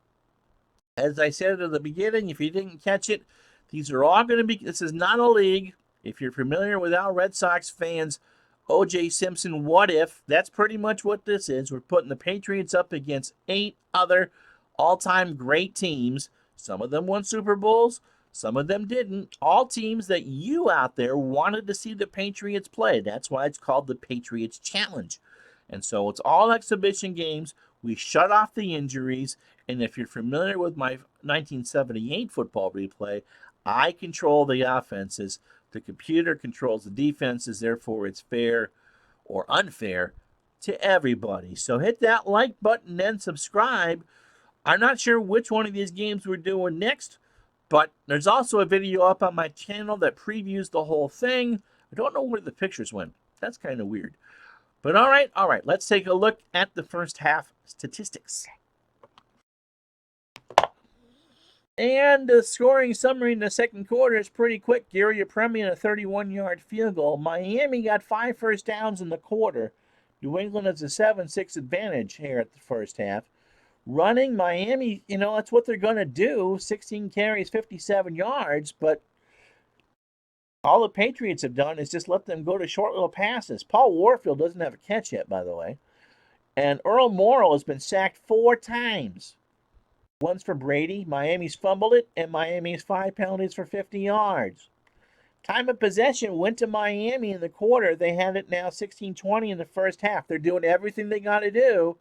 As I said at the beginning, if you didn't catch it, these are all going to be, this is not a league. If you're familiar with our Red Sox fans, O.J. Simpson, what if? That's pretty much what this is. We're putting the Patriots up against 8 other all-time great teams. Some of them won Super Bowls. Some of them didn't. All teams that you out there wanted to see the Patriots play. That's why it's called the Patriots Challenge. And so it's all exhibition games. We shut off the injuries. And if you're familiar with my 1978 football replay, I control the offenses. The computer controls the defenses. Therefore, it's fair or unfair to everybody. So hit that like button and subscribe. I'm not sure which one of these games we're doing next, but there's also a video up on my channel that previews the whole thing. I don't know where the pictures went. That's kind of weird. But all right, let's take a look at the first half statistics. And the scoring summary in the second quarter is pretty quick. Gary Apremian, a 31-yard field goal. Miami got 5 first downs in the quarter. New England has a 7-6 advantage here at the first half. Running, Miami, that's what they're going to do. 16 carries, 57 yards, but all the Patriots have done is just let them go to short little passes. Paul Warfield doesn't have a catch yet, by the way. And Earl Morrill has been sacked 4 times. Once for Brady. Miami's fumbled it, and Miami's 5 penalties for 50 yards. Time of possession went to Miami in the quarter. They had it now 16-20 in the first half. They're doing everything they got to do.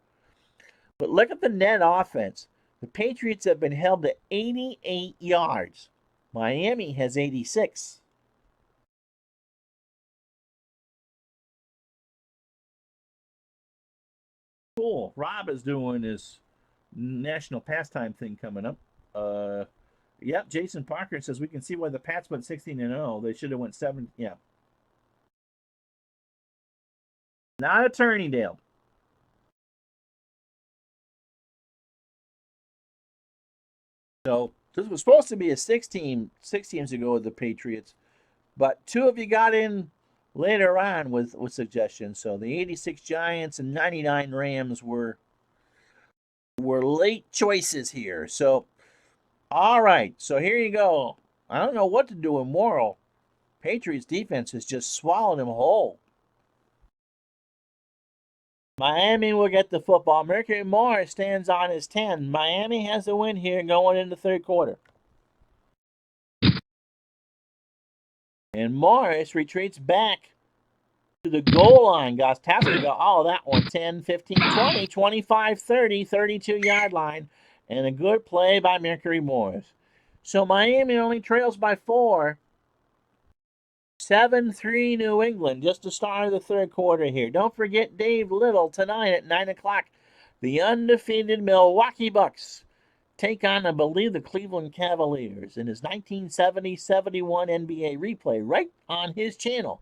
But look at the net offense. The Patriots have been held to 88 yards. Miami has 86. Cool. Rob is doing his national pastime thing coming up. Yep, Jason Parker says we can see why the Pats went 16-0. They should have went 7. Yeah. Not Attorneydale. So this was supposed to be a 6 teams ago with the Patriots, but 2 of you got in later on with suggestions. So the 86 Giants and 99 Rams were late choices here. So all right, so here you go. I don't know what to do with Morrill. Patriots defense has just swallowed him whole. Miami will get the football. Mercury Morris stands on his 10. Miami has the win here going into the third quarter. And Morris retreats back to the goal line. Gostkowski got all of that one. 10, 15, 20, 25, 30, 32-yard line. And a good play by Mercury Morris. So Miami only trails by 4. 7-3 New England. Just the start of the third quarter here. Don't forget Dave Little tonight at 9 o'clock. The undefeated Milwaukee Bucks take on, I believe, the Cleveland Cavaliers in his 1970-71 NBA replay right on his channel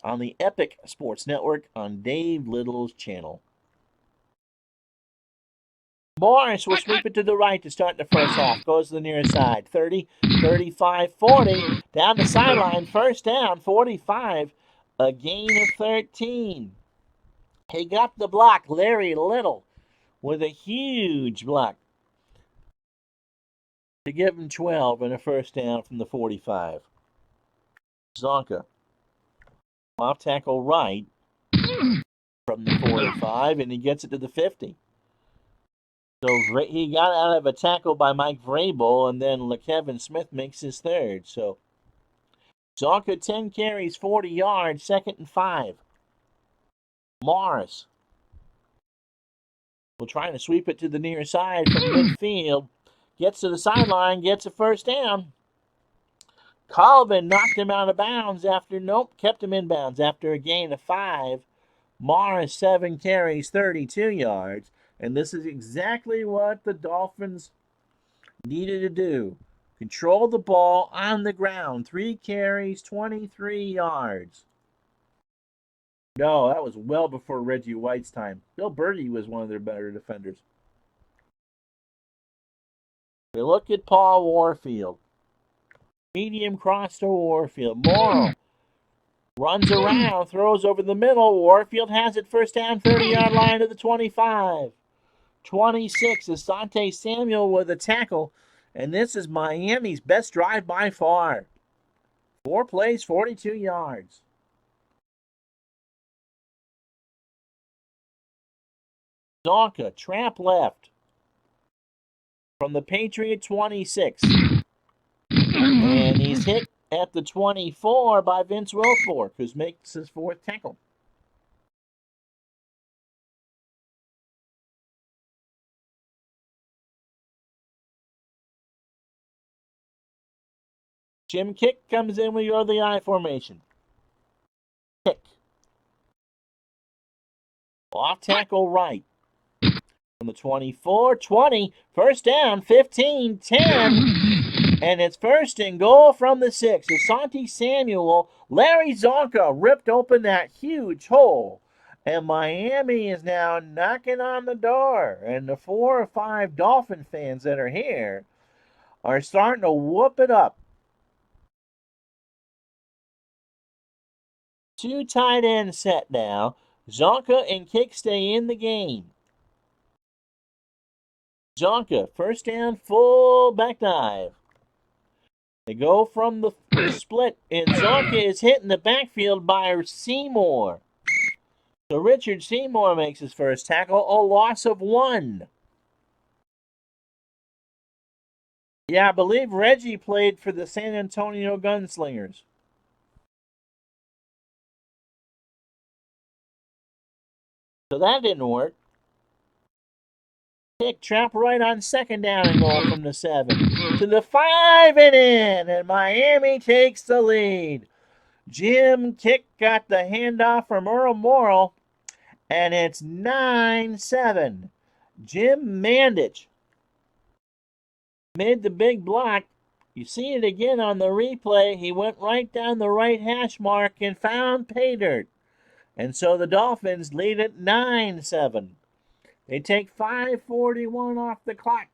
on the Epic Sports Network on Dave Little's channel. Morris will sweep it to the right to start the first half. Goes to the near side. 30, 35, 40. Down the sideline. First down, 45. A gain of 13. He got the block. Larry Little with a huge block to give him 12 and a first down from the 45. Zonka off tackle right from the 45, and he gets it to the 50. So he got out of a tackle by Mike Vrabel, and then LeKevin Smith makes his third. So Zonka 10 carries, 40 yards, 2nd and 5. Morris will try to sweep it to the near side from midfield. Gets to the sideline, gets a first down. Colvin knocked him out of bounds kept him in bounds after a gain of 5. Morris 7 carries, 32 yards. And this is exactly what the Dolphins needed to do. Control the ball on the ground. 3 carries, 23 yards. No, that was well before Reggie White's time. Bill Birdie was one of their better defenders. We look at Paul Warfield. Medium cross to Warfield. Morrill runs around, throws over the middle. Warfield has it first down, 30-yard line to the 25. 26, Asante Samuel with a tackle. And this is Miami's best drive by far. 4 plays, 42 yards. Zonka, trap left from the Patriot 26. And he's hit at the 24 by Vince Wilfork, who makes his 4th tackle. Jim Kick comes in with your the I formation. Kick. Off tackle right. From the 24, 20, first down, 15, 10. And it's first and goal from the 6. Asante Samuel, Larry Zonka ripped open that huge hole. And Miami is now knocking on the door. And the 4 or 5 Dolphin fans that are here are starting to whoop it up. 2 tight end set now. Zonka and Kick stay in the game. Zonka, first down, full back dive. They go from the split, and Zonka is hit in the backfield by Seymour. So Richard Seymour makes his first tackle, a loss of 1. Yeah, I believe Reggie played for the San Antonio Gunslingers. So that didn't work. Kick, trap right on second down and goal from the 7 to the 5 and in, and Miami takes the lead. Jim Kick got the handoff from Earl Morrill, and it's 9-7. Jim Mandich made the big block. You see it again on the replay. He went right down the right hash mark and found pay dirt. And so the Dolphins lead at 9-7. They take 5:41 off the clock.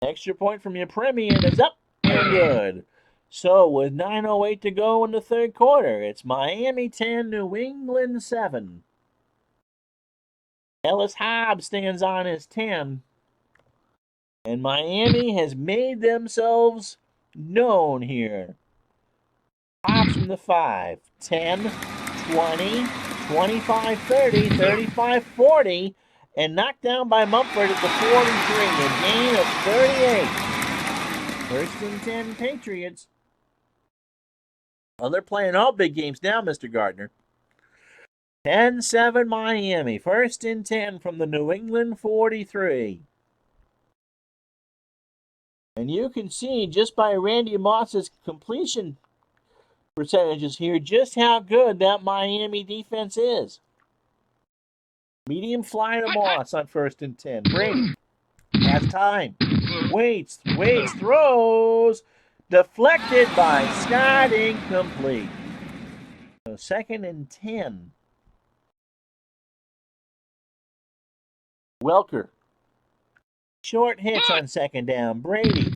Extra point from your Premium is up and good. So with 9:08 to go in the third quarter, it's Miami 10, New England 7. Ellis Hobbs stands on his 10. And Miami has made themselves known here. Hobbs from the 5, 10, 20, 25, 30, 35, 40, and knocked down by Mumford at the 43, a gain of 38. First and 10 Patriots. Well, they're playing all big games now, Mr. Gardner. 10-7 Miami. First and 10 from the New England 43. And you can see just by Randy Moss's completion percentages here just how good that Miami defense is. Medium fly to Moss on first and 10. Brady has time. Waits, throws. Deflected by Scott, incomplete. So second and 10. Welker. Short hitch on second down. Brady.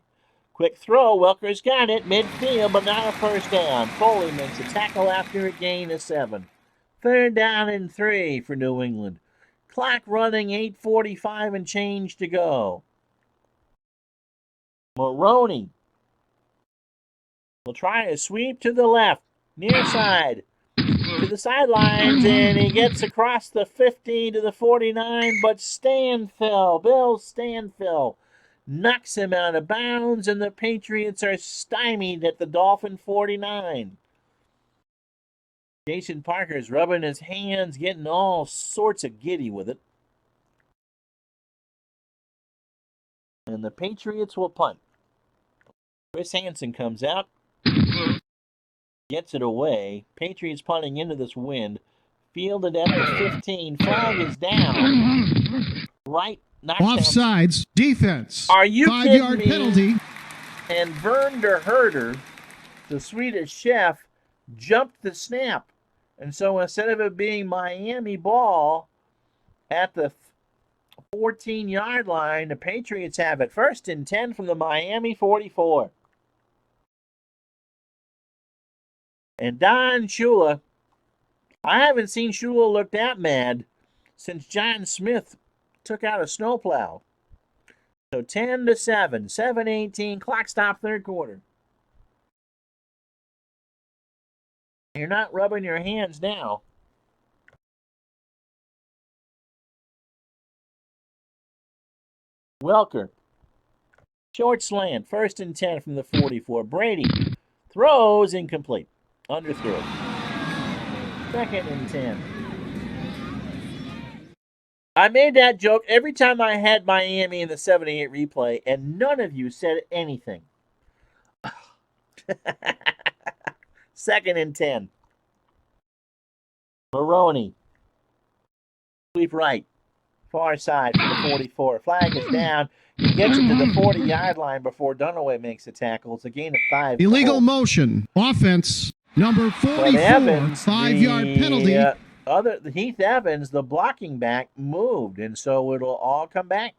Quick throw. Welker's got it. Midfield, but not a first down. Foley makes a tackle after a gain of 7. Third down and 3 for New England. Clock running, 8:45 and change to go. Maroney will try a sweep to the left, near side, to the sidelines, and he gets across the 50 to the 49, but Bill Stanfill, knocks him out of bounds, and the Patriots are stymied at the Dolphin 49. Jason Parker's rubbing his hands, getting all sorts of giddy with it. And the Patriots will punt. Chris Hansen comes out, gets it away. Patriots punting into this wind. Fielded at the 15. Flag is down. Right. Offsides. Defense. Are you 5-yard kidding me? penalty. And Vern der Herder, the Swedish chef, jumped the snap. And so instead of it being Miami ball at the 14-yard line, the Patriots have it. First and 10 from the Miami 44. And Don Shula, I haven't seen Shula look that mad since John Smith took out a snowplow. So 10-7, 7:18, clock stop, third quarter. You're not rubbing your hands now. Welker. Short slant, first and 10 from the 44. Brady throws, incomplete. Underthrew. Second and 10. I made that joke every time I had Miami in the 78 replay, and none of you said anything. Second and 10. Maroney. Sweep right. Far side from the 44. Flag is down. He gets it to the 40-yard line before Dunaway makes a tackle. It's a gain of 5. Illegal motion. Offense. Number 44. Evans, 5-yard penalty. Heath Evans, the blocking back, moved, and so it'll all come back.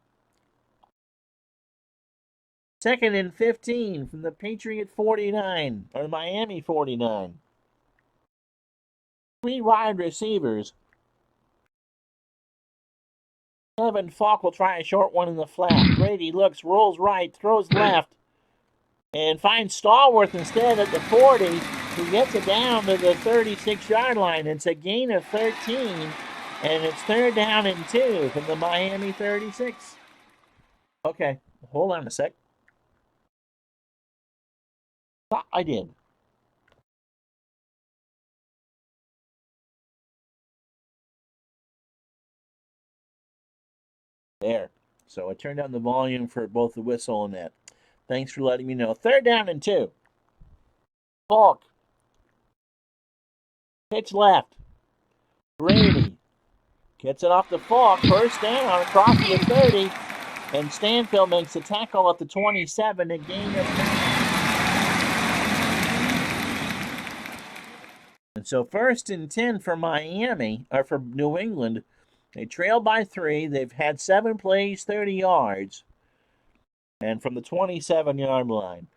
Second and 15 from the Patriot 49, or Miami 49. 3 wide receivers. Evan Falk will try a short one in the flat. Brady looks, rolls right, throws left, and finds Stallworth instead at the 40, who gets it down to the 36-yard line. It's a gain of 13, and it's third down and 2 from the Miami 36. Okay, hold on a sec. Thought I did. So I turned down the volume for both the whistle and that. Thanks for letting me know. 3rd down and 2. Falk. Pitch left. Brady gets it off the Falk. 1st down across the 30. And Stanfield makes a tackle at the 27, a gain of 9. And so 1st and 10 for Miami, or for New England. They trail by 3. They've had 7 plays, 30 yards. And from the 27-yard line.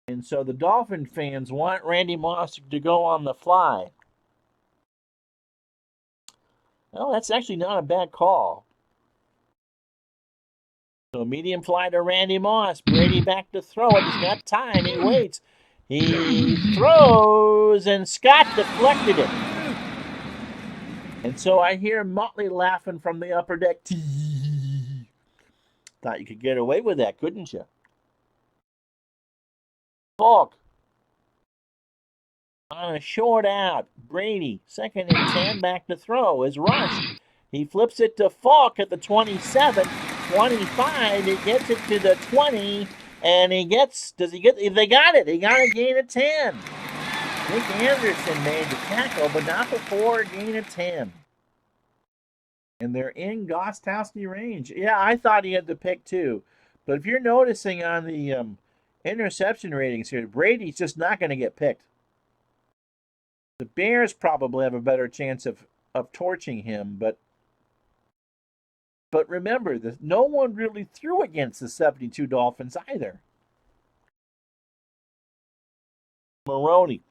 And so the Dolphin fans want Randy Moss to go on the fly. Well, that's actually not a bad call. So medium fly to Randy Moss. Brady back to throw it. He's got time. He waits. He throws, and Scott deflected it. And so I hear Motley laughing from the upper deck. Thought you could get away with that, couldn't you? Falk on a short out. Brady, 2nd and 10, back to throw, is rushed. He flips it to Falk at the 27, 25. He gets it to the 20, and they got it. He got a gain of 10. Nick Anderson made the tackle, but not before a gain of 10. And they're in Gostowski range. Yeah, I thought he had the pick too. But if you're noticing on the interception ratings here, Brady's just not going to get picked. The Bears probably have a better chance of torching him, but remember, no one really threw against the 72 Dolphins either. Maroney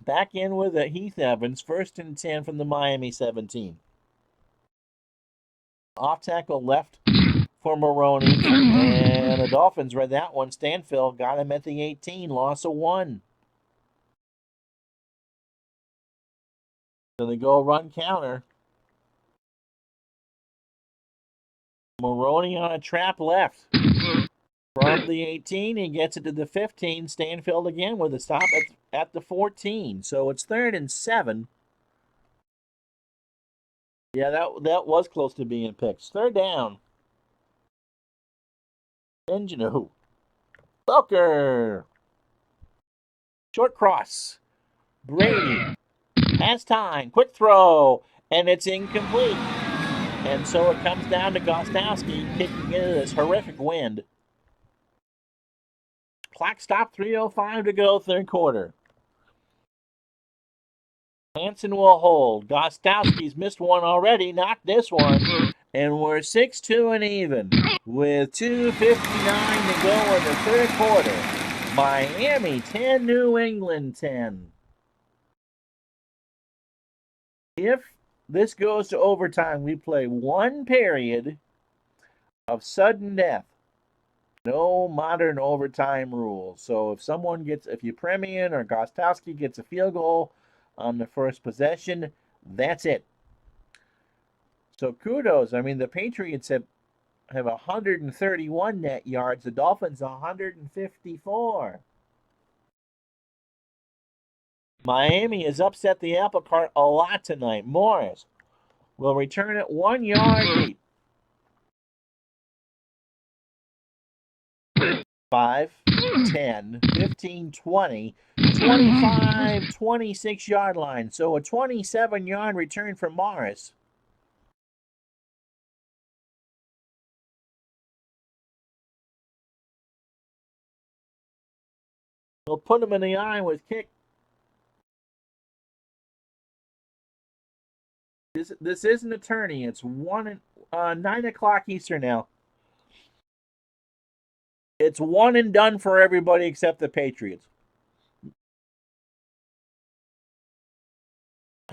back in with Heath Evans, 1st and 10 from the Miami 17. Off tackle left for Maroney, and the Dolphins read that one. Stanfield got him at the 18, loss of 1. So they go run counter. Maroney on a trap left. From the 18, he gets it to the 15. Stanfield again with a stop at the 14. So it's 3rd and 7. Yeah, that was close to being picked. 3rd down. Ingenuity. Booker. Short cross. Brady has time. Quick throw. And it's incomplete. And so it comes down to Gostowski kicking into this horrific wind. Clock stop, 3:05 to go, 3rd quarter. Hansen will hold. Gostowski's missed one already, not this one. And we're 6-2 and even with 2:59 to go in the 3rd quarter. Miami 10, New England 10. If this goes to overtime, we play 1 period of sudden death. No modern overtime rules. So if Yepremian or Gostowski gets a field goal on the first possession, that's it. So kudos. I mean, the Patriots have 131 net yards. The Dolphins 154. Miami has upset the apple cart a lot tonight. Morris will return it 1 yard deep. 5, 10, 15, 20, 25, 26-yard line. So a 27-yard return for Morris. We'll put him in the eye with kick. This isn't a tourney. It's 9 o'clock Eastern now. It's one and done for everybody except the Patriots.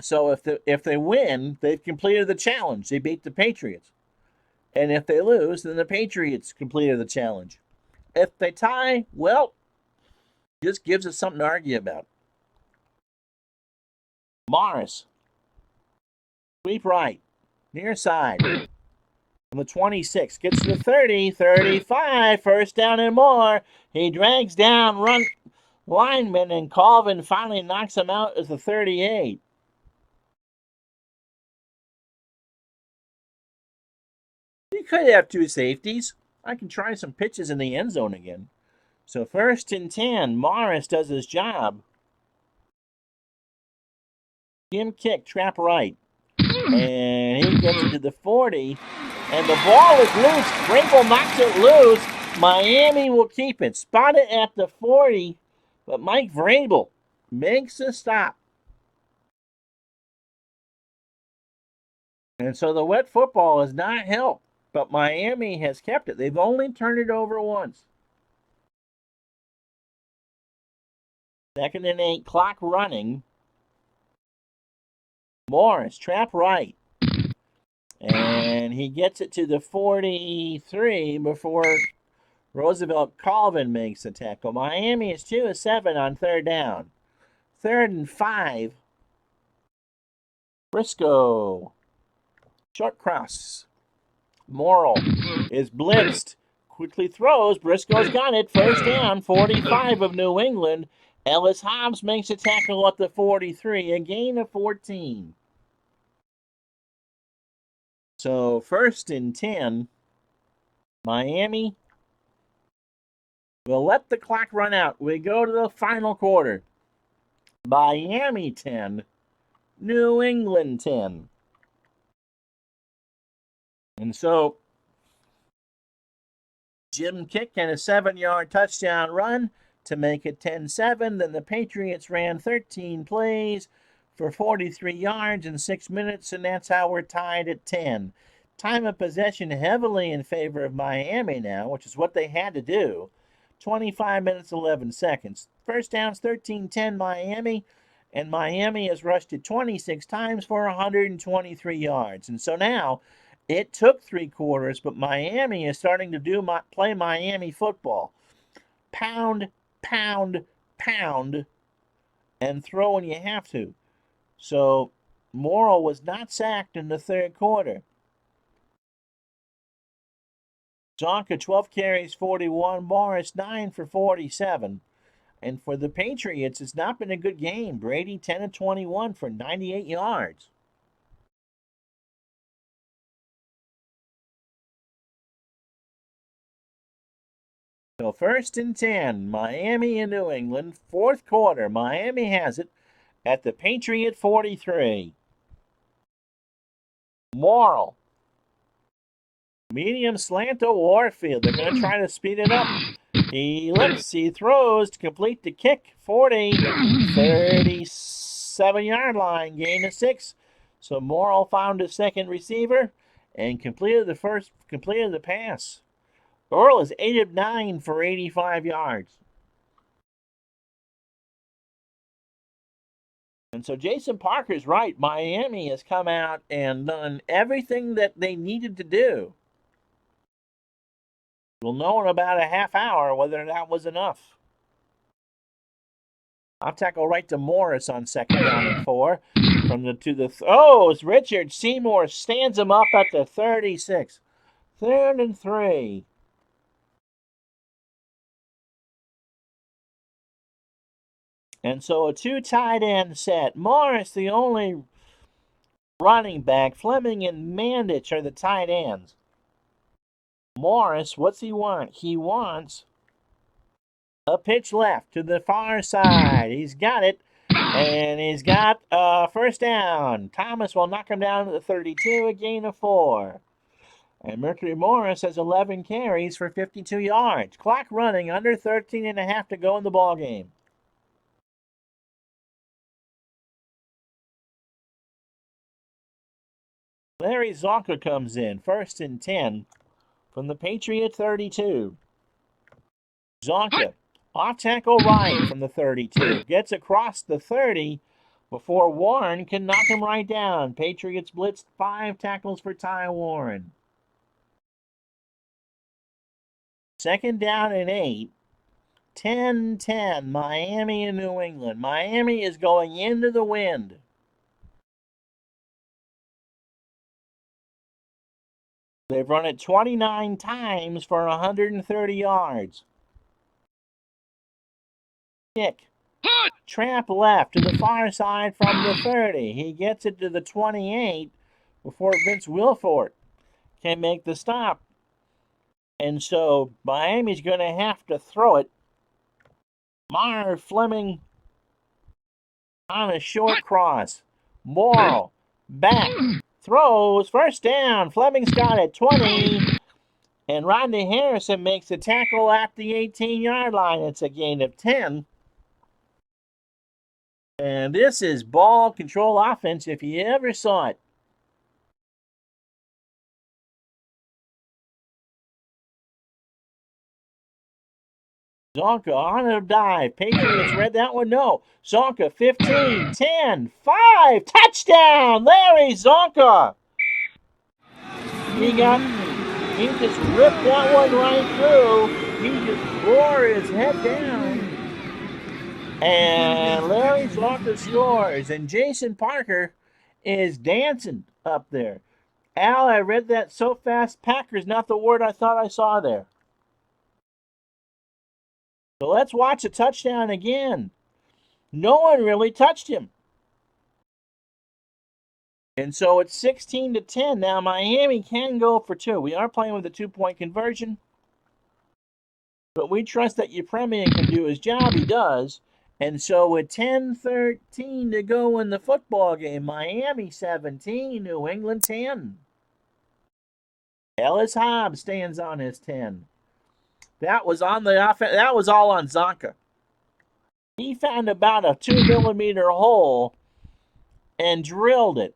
So if they win, they've completed the challenge. They beat the Patriots. And if they lose, then the Patriots completed the challenge. If they tie, well, just gives us something to argue about. Morris. Sweep right. Near side. From the 26. Gets to the 30. 35. 1st down and more. He drags down lineman, and Colvin finally knocks him out at the 38. could have two safeties. I can try some pitches in the end zone again. So 1st and 10. Morris does his job. Jim kick, trap right. And he gets it to the 40. And the ball is loose. Vrabel knocks it loose. Miami will keep it. Spotted at the 40. But Mike Vrabel makes a stop. And so the wet football has not helped. But Miami has kept it. They've only turned it over once. 2nd and 8. Clock running. Morris, trap right. And he gets it to the 43 before Roosevelt Colvin makes a tackle. Miami is 2 of 7 on 3rd down. 3rd and 5. Briscoe. Short cross. Morrill is blitzed. Quickly throws. Briscoe's got it. 1st down, 45 of New England. Ellis Hobbs makes a tackle at the 43. A gain of 14. So 1st and 10. Miami will let the clock run out. We go to the final quarter. Miami 10. New England 10. And so Jim kick and a 7-yard touchdown run to make it 10-7. Then the Patriots ran 13 plays for 43 yards in 6 minutes, and that's how we're tied at 10. Time of possession heavily in favor of Miami now, which is what they had to do. 25 minutes, 11 seconds. First down's 13-10 Miami, and Miami has rushed it 26 times for 123 yards. And so now it took 3 quarters, but Miami is starting to play Miami football. Pound, pound, pound, and throw when you have to. So Morrill was not sacked in the 3rd quarter. Zonka, 12 carries, 41. Morris, 9 for 47. And for the Patriots, it's not been a good game. Brady, 10 of 21 for 98 yards. So 1st and 10, Miami and New England. 4th quarter, Miami has it at the Patriot 43. Morrill. Medium slant to Warfield. They're going to try to speed it up. He looks, he throws to complete the kick. 40, 37-yard line, gain of 6. So Morrill found his second receiver and completed the pass. Earl is 8 of 9 for 85 yards. And so Jason Parker's right. Miami has come out and done everything that they needed to do. We'll know in about a half hour whether that was enough. I'll tackle right to Morris on 2nd down and 4. It's Richard Seymour stands him up at the 36. 3rd and 3. And so a 2 tight end set. Morris, the only running back. Fleming and Mandich are the tight ends. Morris, what's he want? He wants a pitch left to the far side. He's got it. And he's got 1st down. Thomas will knock him down to the 32, a gain of 4. And Mercury Morris has 11 carries for 52 yards. Clock running, under 13 and a half to go in the ball game. Larry Zonka comes in, 1st and 10 from the Patriot 32. Zonka, off tackle right from the 32. Gets across the 30 before Warren can knock him right down. Patriots blitzed 5 tackles for Ty Warren. 2nd down and 8. 10-10, Miami and New England. Miami is going into the wind. They've run it 29 times for 130 yards. Kick. Trap left to the far side from the 30. He gets it to the 28 before Vince Wilfork can make the stop. And so Miami's going to have to throw it. Meyer Fleming on a short cross. Morrow back. Throws. First down. Fleming's got it. 20. And Rodney Harrison makes the tackle at the 18-yard line. It's a gain of 10. And this is ball control offense if you ever saw it. Zonka on a dive. Patriots read that one? No. Zonka 15, 10, 5. Touchdown! Larry Zonka! He just ripped that one right through. He just bore his head down. And Larry Zonka scores. And Jason Parker is dancing up there. Al, I read that so fast. Packers, not the word I thought I saw there. So let's watch a touchdown again. No one really touched him. And so it's 16-10. Now Miami can go for 2. We are playing with a 2-point conversion. But we trust that Yepremian can do his job. He does. And so with 10-13 to go in the football game, Miami 17, New England 10. Ellis Hobbs stands on his 10. That was on the offense. That was all on Zonka. He found about a 2-millimeter hole and drilled it.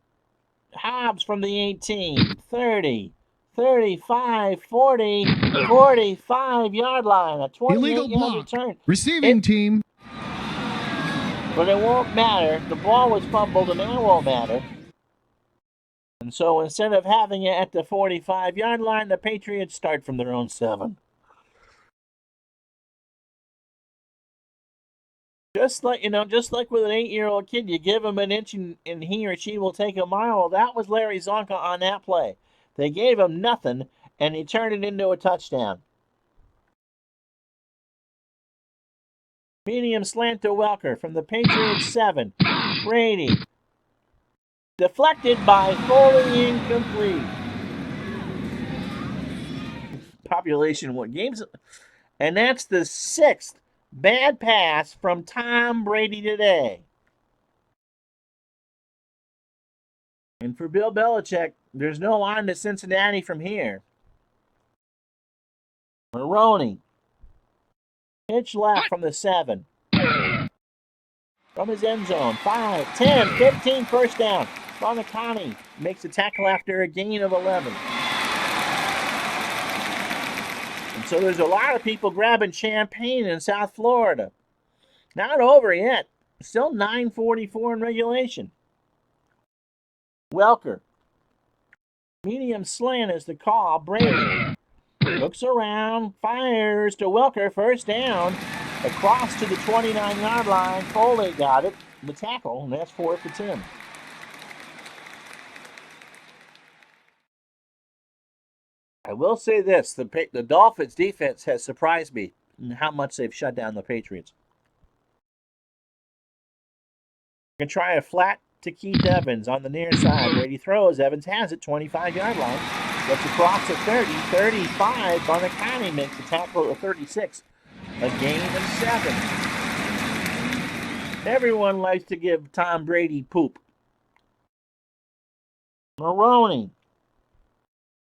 Hobbs from the 18, 30, 35, 40, 45-yard line. A 28-yard return. Receiving team. But it won't matter. The ball was fumbled, and that won't matter. And so instead of having it at the 45-yard line, the Patriots start from their own 7. Just like with an 8-year-old kid, you give him an inch and he or she will take a mile. Well, that was Larry Zonka on that play. They gave him nothing, and he turned it into a touchdown. Medium slant to Welker from the Patriots 7. Brady. Deflected by Foley, incomplete. Population what games? And that's the 6th bad pass from Tom Brady today. And for Bill Belichick, there's no on to Cincinnati from here. Maroney. Pitch left from the 7. From his end zone. 5, 10, 15, first down. Bonacani makes a tackle after a gain of 11. And so there's a lot of people grabbing champagne in South Florida. Not over yet. Still 9:44 in regulation. Welker. Medium slant is the call. Brady looks around, fires to Welker, first down. Across to the 29-yard line. Foley got it, the tackle, and that's 4 for 10. I will say this, the Dolphins defense has surprised me in how much they've shut down the Patriots. Going to try a flat to Keith Evans on the near side. Brady throws. Evans has it, 25-yard line. Gets across to 30, 35. Bonacani makes a tackle at 36. A gain of 7. Everyone likes to give Tom Brady poop. Maroney.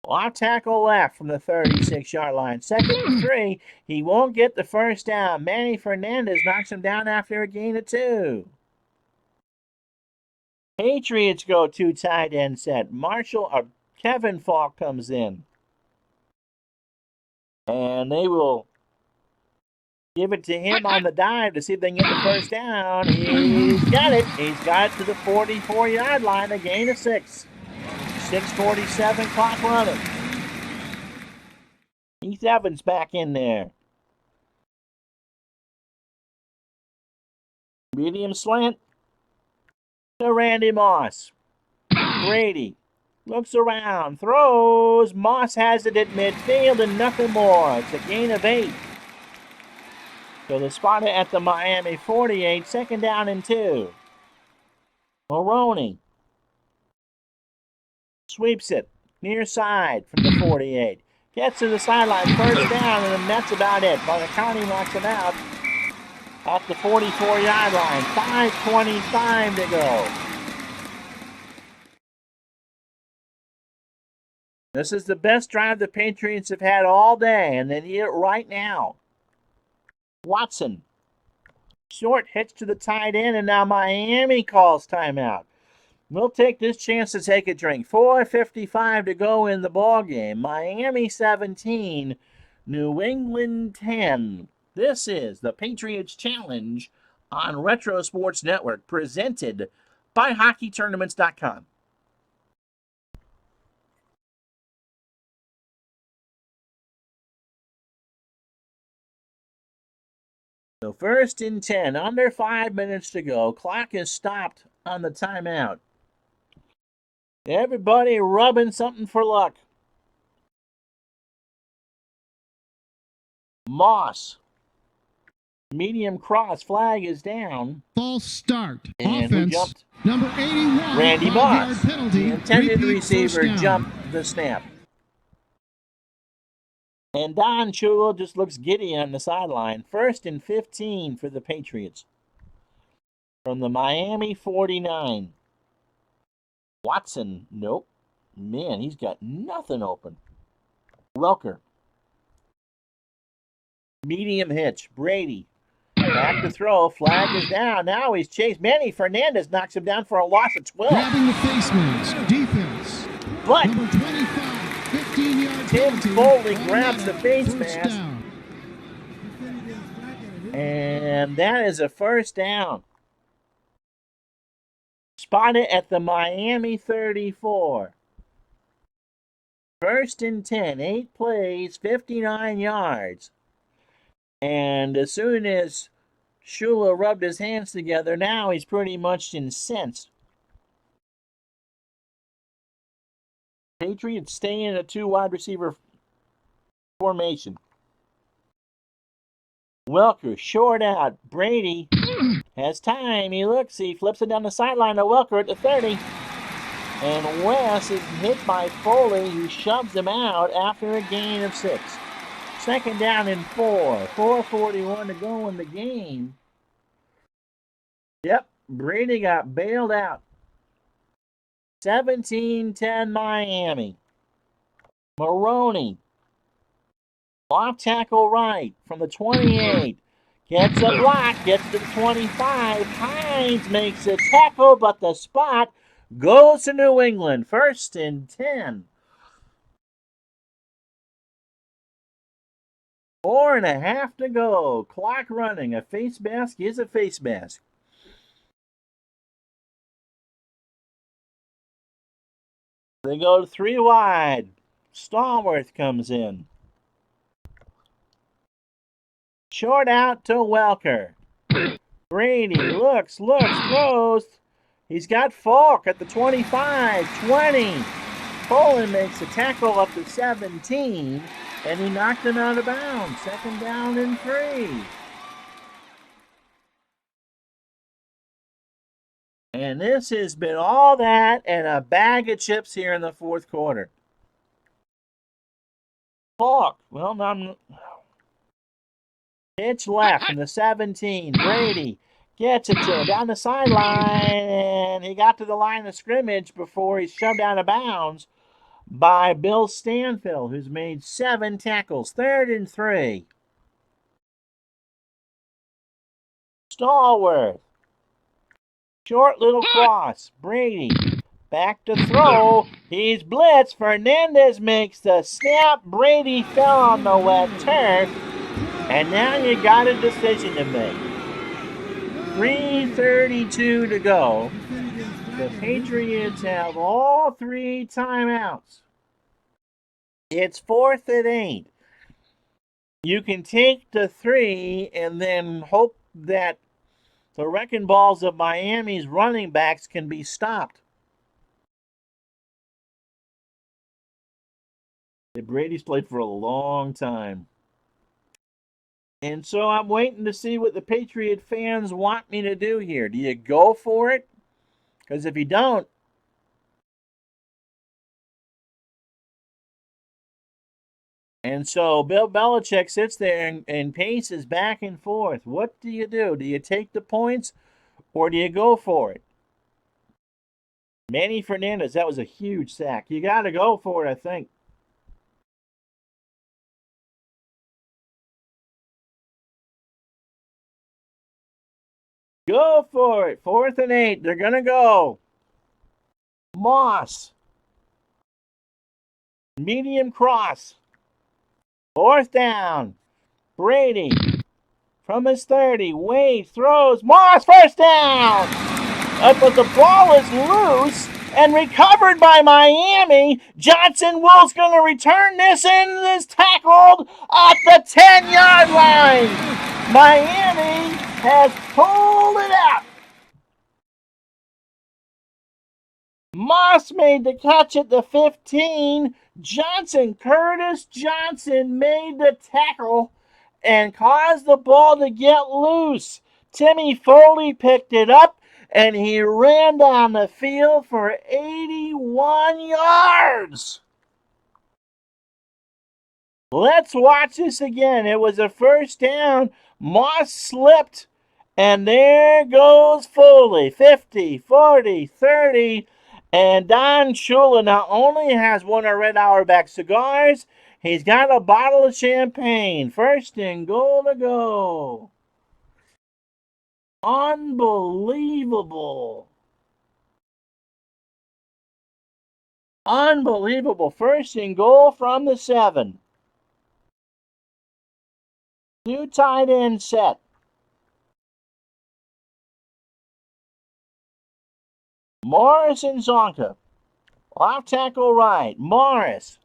Off tackle left from the 36-yard line. 2nd and 3. He won't get the first down. Manny Fernandez knocks him down after a gain of 2. Patriots go 2 tight end set. Kevin Falk comes in. And they will give it to him on the dive to see if they can get the first down. He's got it. He's got it to the 44-yard line. A gain of 6. 6:47 clock running. Keith Evans back in there. Medium slant to Randy Moss. Brady looks around, throws. Moss has it at midfield and nothing more. It's a gain of 8. So they spot it at the Miami 48, 2nd down and 2. Maroney sweeps it. near side from the 48. Gets to the sideline, first down, and that's about it. Bonacani knocks him out at the 44-yard line. 5:25 to go. This is the best drive the Patriots have had all day, and they need it right now. Watson. Short hitch to the tight end, and now Miami calls timeout. We'll take this chance to take a drink. 4:55 to go in the ball game. Miami 17, New England 10. This is the Patriots Challenge on Retro Sports Network, presented by HockeyTournaments.com. So 1st and 10, under 5 minutes to go. Clock is stopped on the timeout. Everybody rubbing something for luck. Moss. Medium cross, flag is down. False start. And who Offense. jumped? Number 81. Randy 5-yard Moss. penalty. The intended Repeat receiver first down. jumped the snap. And Don Shula just looks giddy on the sideline. 1st and 15 for the Patriots. From the Miami 49. Watson, nope. Man, he's got nothing open. Welker. Medium hitch. Brady. Back to throw. Flag is down. Now he's chased. Manny Fernandez knocks him down for a loss of 12. Grabbing the face mask. Defense. But Number 25. 15-yard Tim penalty. Foley On grabs the that, face first mask. down. And that is a first down. Spotted at the Miami 34. 1st and 10. 8 plays, 59 yards. And as soon as Shula rubbed his hands together, now he's pretty much incensed. Patriots stay in a 2 wide receiver formation. Welker, short out. Brady has time. He looks. He flips it down the sideline to Welker at the 30. And Wes is hit by Foley, who shoves him out after a gain of 6. 2nd down and 4. 4:41 to go in the game. Yep, Brady got bailed out. 17-10 Miami. Maroney. Off tackle right from the 28. Gets a block, gets to the 25. Hines makes a tackle, but the spot goes to New England. 1st and 10. 4.5 to go. Clock running. A face mask is a face mask. They go 3 wide. Stallworth comes in. Short out to Welker. Brady looks, throws. He's got Falk at the 25, 20. Poland makes a tackle up to 17, and he knocked him out of bounds. 2nd down and 3. And this has been all that and a bag of chips here in the 4th quarter. Falk, well, pitch left from the 17. Brady gets it to him down the sideline, and he got to the line of scrimmage before he's shoved out of bounds by Bill Stanfield, who's made 7 tackles. 3rd and 3. Stallworth. Short little cross. Brady back to throw. He's blitzed. Fernandez makes the snap. Brady fell on the wet turf. And now you got a decision to make. 3:32 to go. The Patriots have all 3 timeouts. It's 4th and 8. You can take the 3 and then hope that the wrecking balls of Miami's running backs can be stopped. Brady's played for a long time. And so I'm waiting to see what the Patriot fans want me to do here. Do you go for it? Because if you don't, And so Bill Belichick sits there and paces back and forth. What do you do? Do you take the points or do you go for it? Manny Fernandez, that was a huge sack. You got to go for it, I think. Go for it. 4th and 8. They're going to go. Moss. Medium cross. 4th down. Brady from his 30. Wade throws. Moss, first down. But the ball is loose and recovered by Miami. Johnson Will's going to return this and is tackled at the 10-yard line. Miami has pulled it out. Moss made the catch at the 15. Curtis Johnson made the tackle and caused the ball to get loose. Timmy Foley picked it up and he ran down the field for 81 yards. Let's watch this again. It was a first down. Moss slipped, and there goes Foley. 50, 40, 30. And Don Shula not only has one of Red Auerbach cigars, he's got a bottle of champagne. 1st and goal to go. Unbelievable. Unbelievable. 1st and goal from the 7. 2 tight end set. Morris and Zonka. Off tackle right. Morris.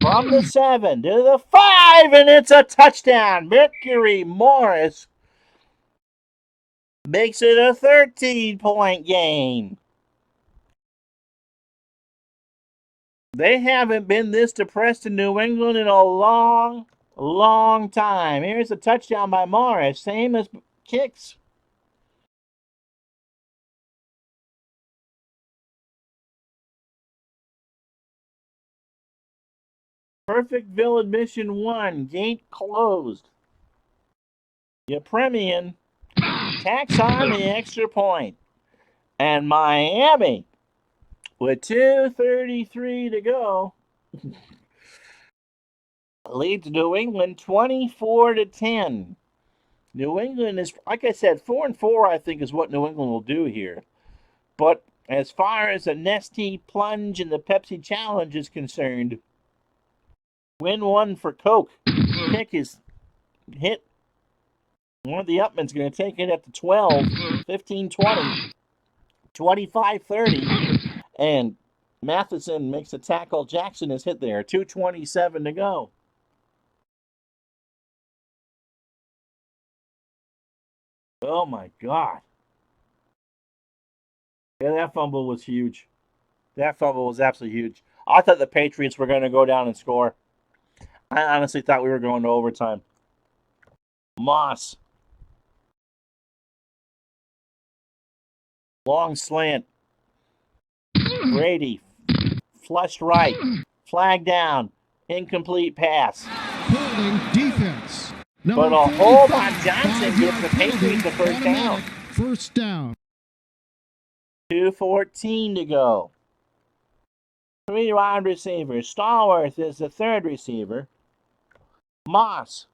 From the 7 to the 5, and it's a touchdown. Mercury Morris makes it a 13-point game. They haven't been this depressed in New England in a long, long time. Here's a touchdown by Morris, same as kicks. Perfectville admission 1, gate closed. Yepremian tacks on the extra point. And Miami, with 2:33 to go, leads New England 24-10. New England is, like I said, 4-4. I think is what New England will do here. But as far as the Nestea plunge and the Pepsi Challenge is concerned, win 1 for Coke. Kick is hit. One of the Upman's going to take it at the 12, 15-20, 25-30, and Matheson makes a tackle. Jackson is hit there. 2:27 to go. Oh my God. Yeah, that fumble was huge. That fumble was absolutely huge. I thought the Patriots were going to go down and score. I honestly thought we were going to overtime. Moss. Long slant. Brady. Flushed right. Flag down. Incomplete pass. Holding defense. But a hold on Johnson gives the Patriots the first down. First down. 2:14 to go. 3 wide receivers. Stallworth is the 3rd receiver. Moss.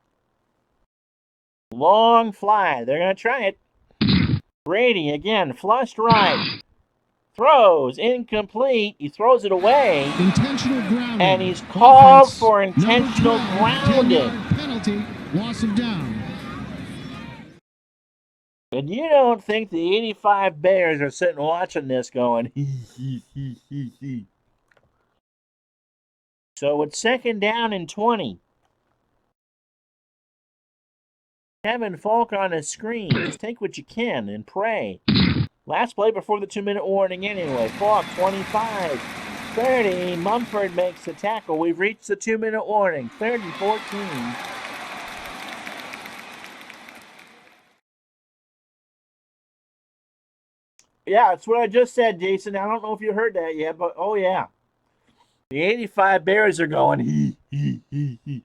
Long fly. They're going to try it. Brady again. Flushed right. Throws. Incomplete. He throws it away. Intentional grounding. And he's called Offense. for intentional grounding. Penalty. Loss of down. And you don't think the 85 Bears are sitting watching this going, So it's 2nd down and 20. Kevin Falk on his screen. Just take what you can and pray. Last play before the 2-minute warning anyway. Falk, 25, 30. Mumford makes the tackle. We've reached the 2-minute warning. 30-14. Yeah, it's what I just said, Jason. I don't know if you heard that yet, but oh yeah. The 85 Bears are going, he.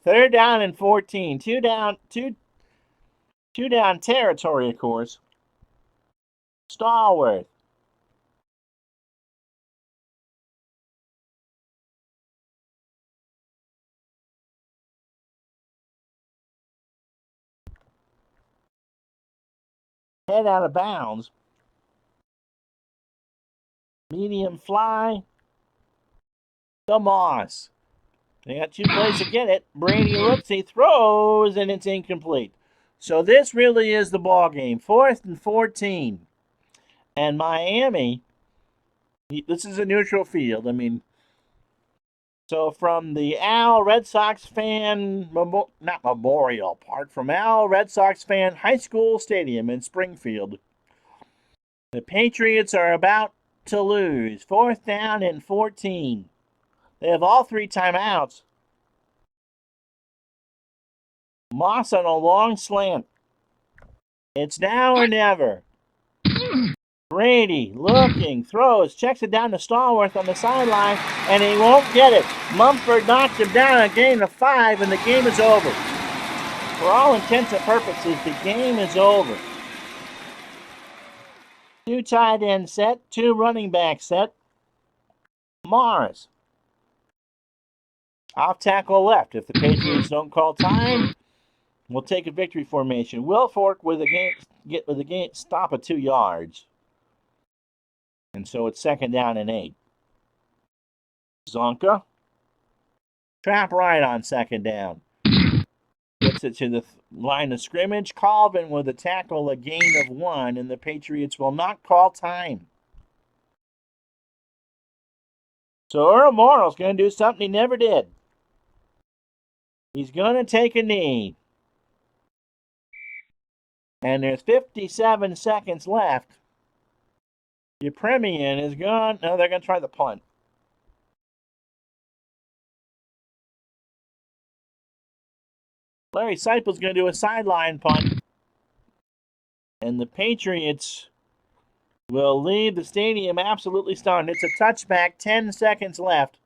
Third down and 14. Two down territory, of course. Stallworth. Head out of bounds. Medium fly. The Moss. They got 2 plays to get it. Brady looks, he throws, and it's incomplete. So this really is the ball game. 4th and 14. And Miami, this is a neutral field. I mean, so from the Al Red Sox fan, not Memorial Park, from Al Red Sox fan High School Stadium in Springfield, the Patriots are about to lose. 4th down and 14. They have all 3 timeouts. Moss on a long slant. It's now or never. Brady looking, throws, checks it down to Stallworth on the sideline, and he won't get it. Mumford knocks him down, a gain of 5, and the game is over. For all intents and purposes, the game is over. 2 tight end set, 2 running back set. Morris. Off tackle left. If the Patriots don't call time, we'll take a victory formation. Wilfork with a game stop of 2 yards. And so it's 2nd down and 8. Zonka. Trap right on 2nd down. Gets it to the line of scrimmage. Colvin with a tackle, a gain of 1, and the Patriots will not call time. So Earl Morrall's going to do something he never did. He's going to take a knee. And there's 57 seconds left. Yepremian is gone. No, they're going to try the punt. Larry Seipel's going to do a sideline punt. And the Patriots will leave the stadium absolutely stunned. It's a touchback, 10 seconds left.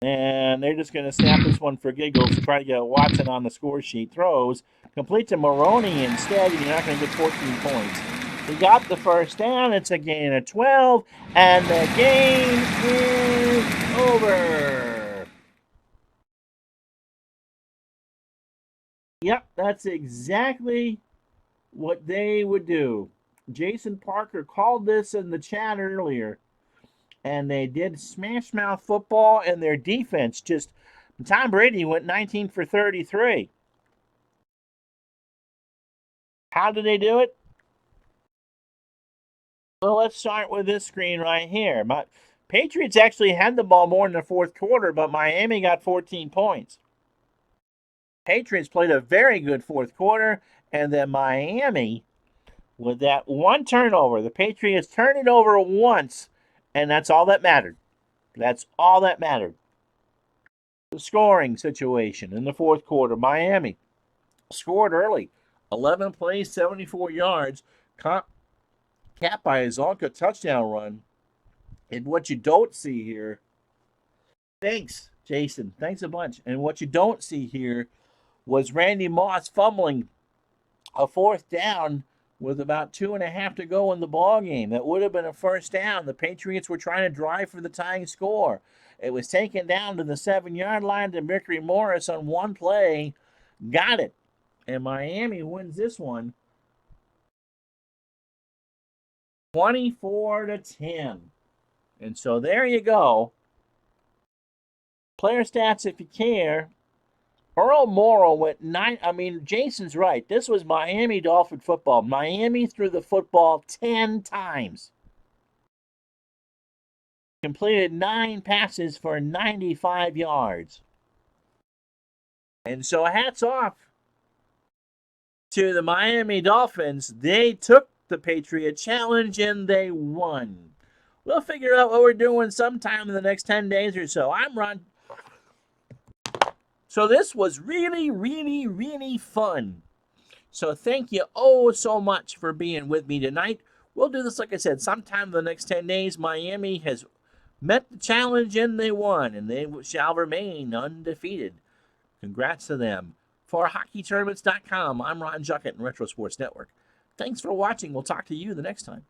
And they're just going to snap this one for giggles to try to get Watson on the score sheet. Throws. Complete to Maroney instead, and you're not going to get 14 points. He got the 1st down. It's a gain of 12, and the game is over. Yep, that's exactly what they would do. Jason Parker called this in the chat earlier, and they did smash mouth football, and their defense just. Tom Brady went 19 for 33. How did they do it? Well, let's start with this screen right here. Patriots actually had the ball more in the 4th quarter, but Miami got 14 points. Patriots played a very good 4th quarter, and then Miami, with that 1 turnover, the Patriots turned it over once, and that's all that mattered. That's all that mattered. The scoring situation in the 4th quarter, Miami scored early. 11 plays, 74 yards, capped by a Zonka touchdown run. And what you don't see here, thanks, Jason, thanks a bunch. And what you don't see here was Randy Moss fumbling a 4th down with about 2.5 to go in the ball game. That would have been a 1st down. The Patriots were trying to drive for the tying score. It was taken down to the 7-yard line to Mercury Morris on 1 play. Got it. And Miami wins this one 24-10. And so there you go. Player stats if you care. Earl Morrall went 9. I mean, Jason's right. This was Miami Dolphin football. Miami threw the football 10 times. Completed 9 passes for 95 yards. And so hats off to the Miami Dolphins. They took the Patriot Challenge and they won. We'll figure out what we're doing sometime in the next 10 days or so. I'm Ron. So this was really, really, really fun. So thank you oh so much for being with me tonight. We'll do this, like I said, sometime in the next 10 days. Miami has met the challenge and they won, and they shall remain undefeated. Congrats to them. For HockeyTournaments.com, I'm Ron Juckett and Retro Sports Network. Thanks for watching. We'll talk to you the next time.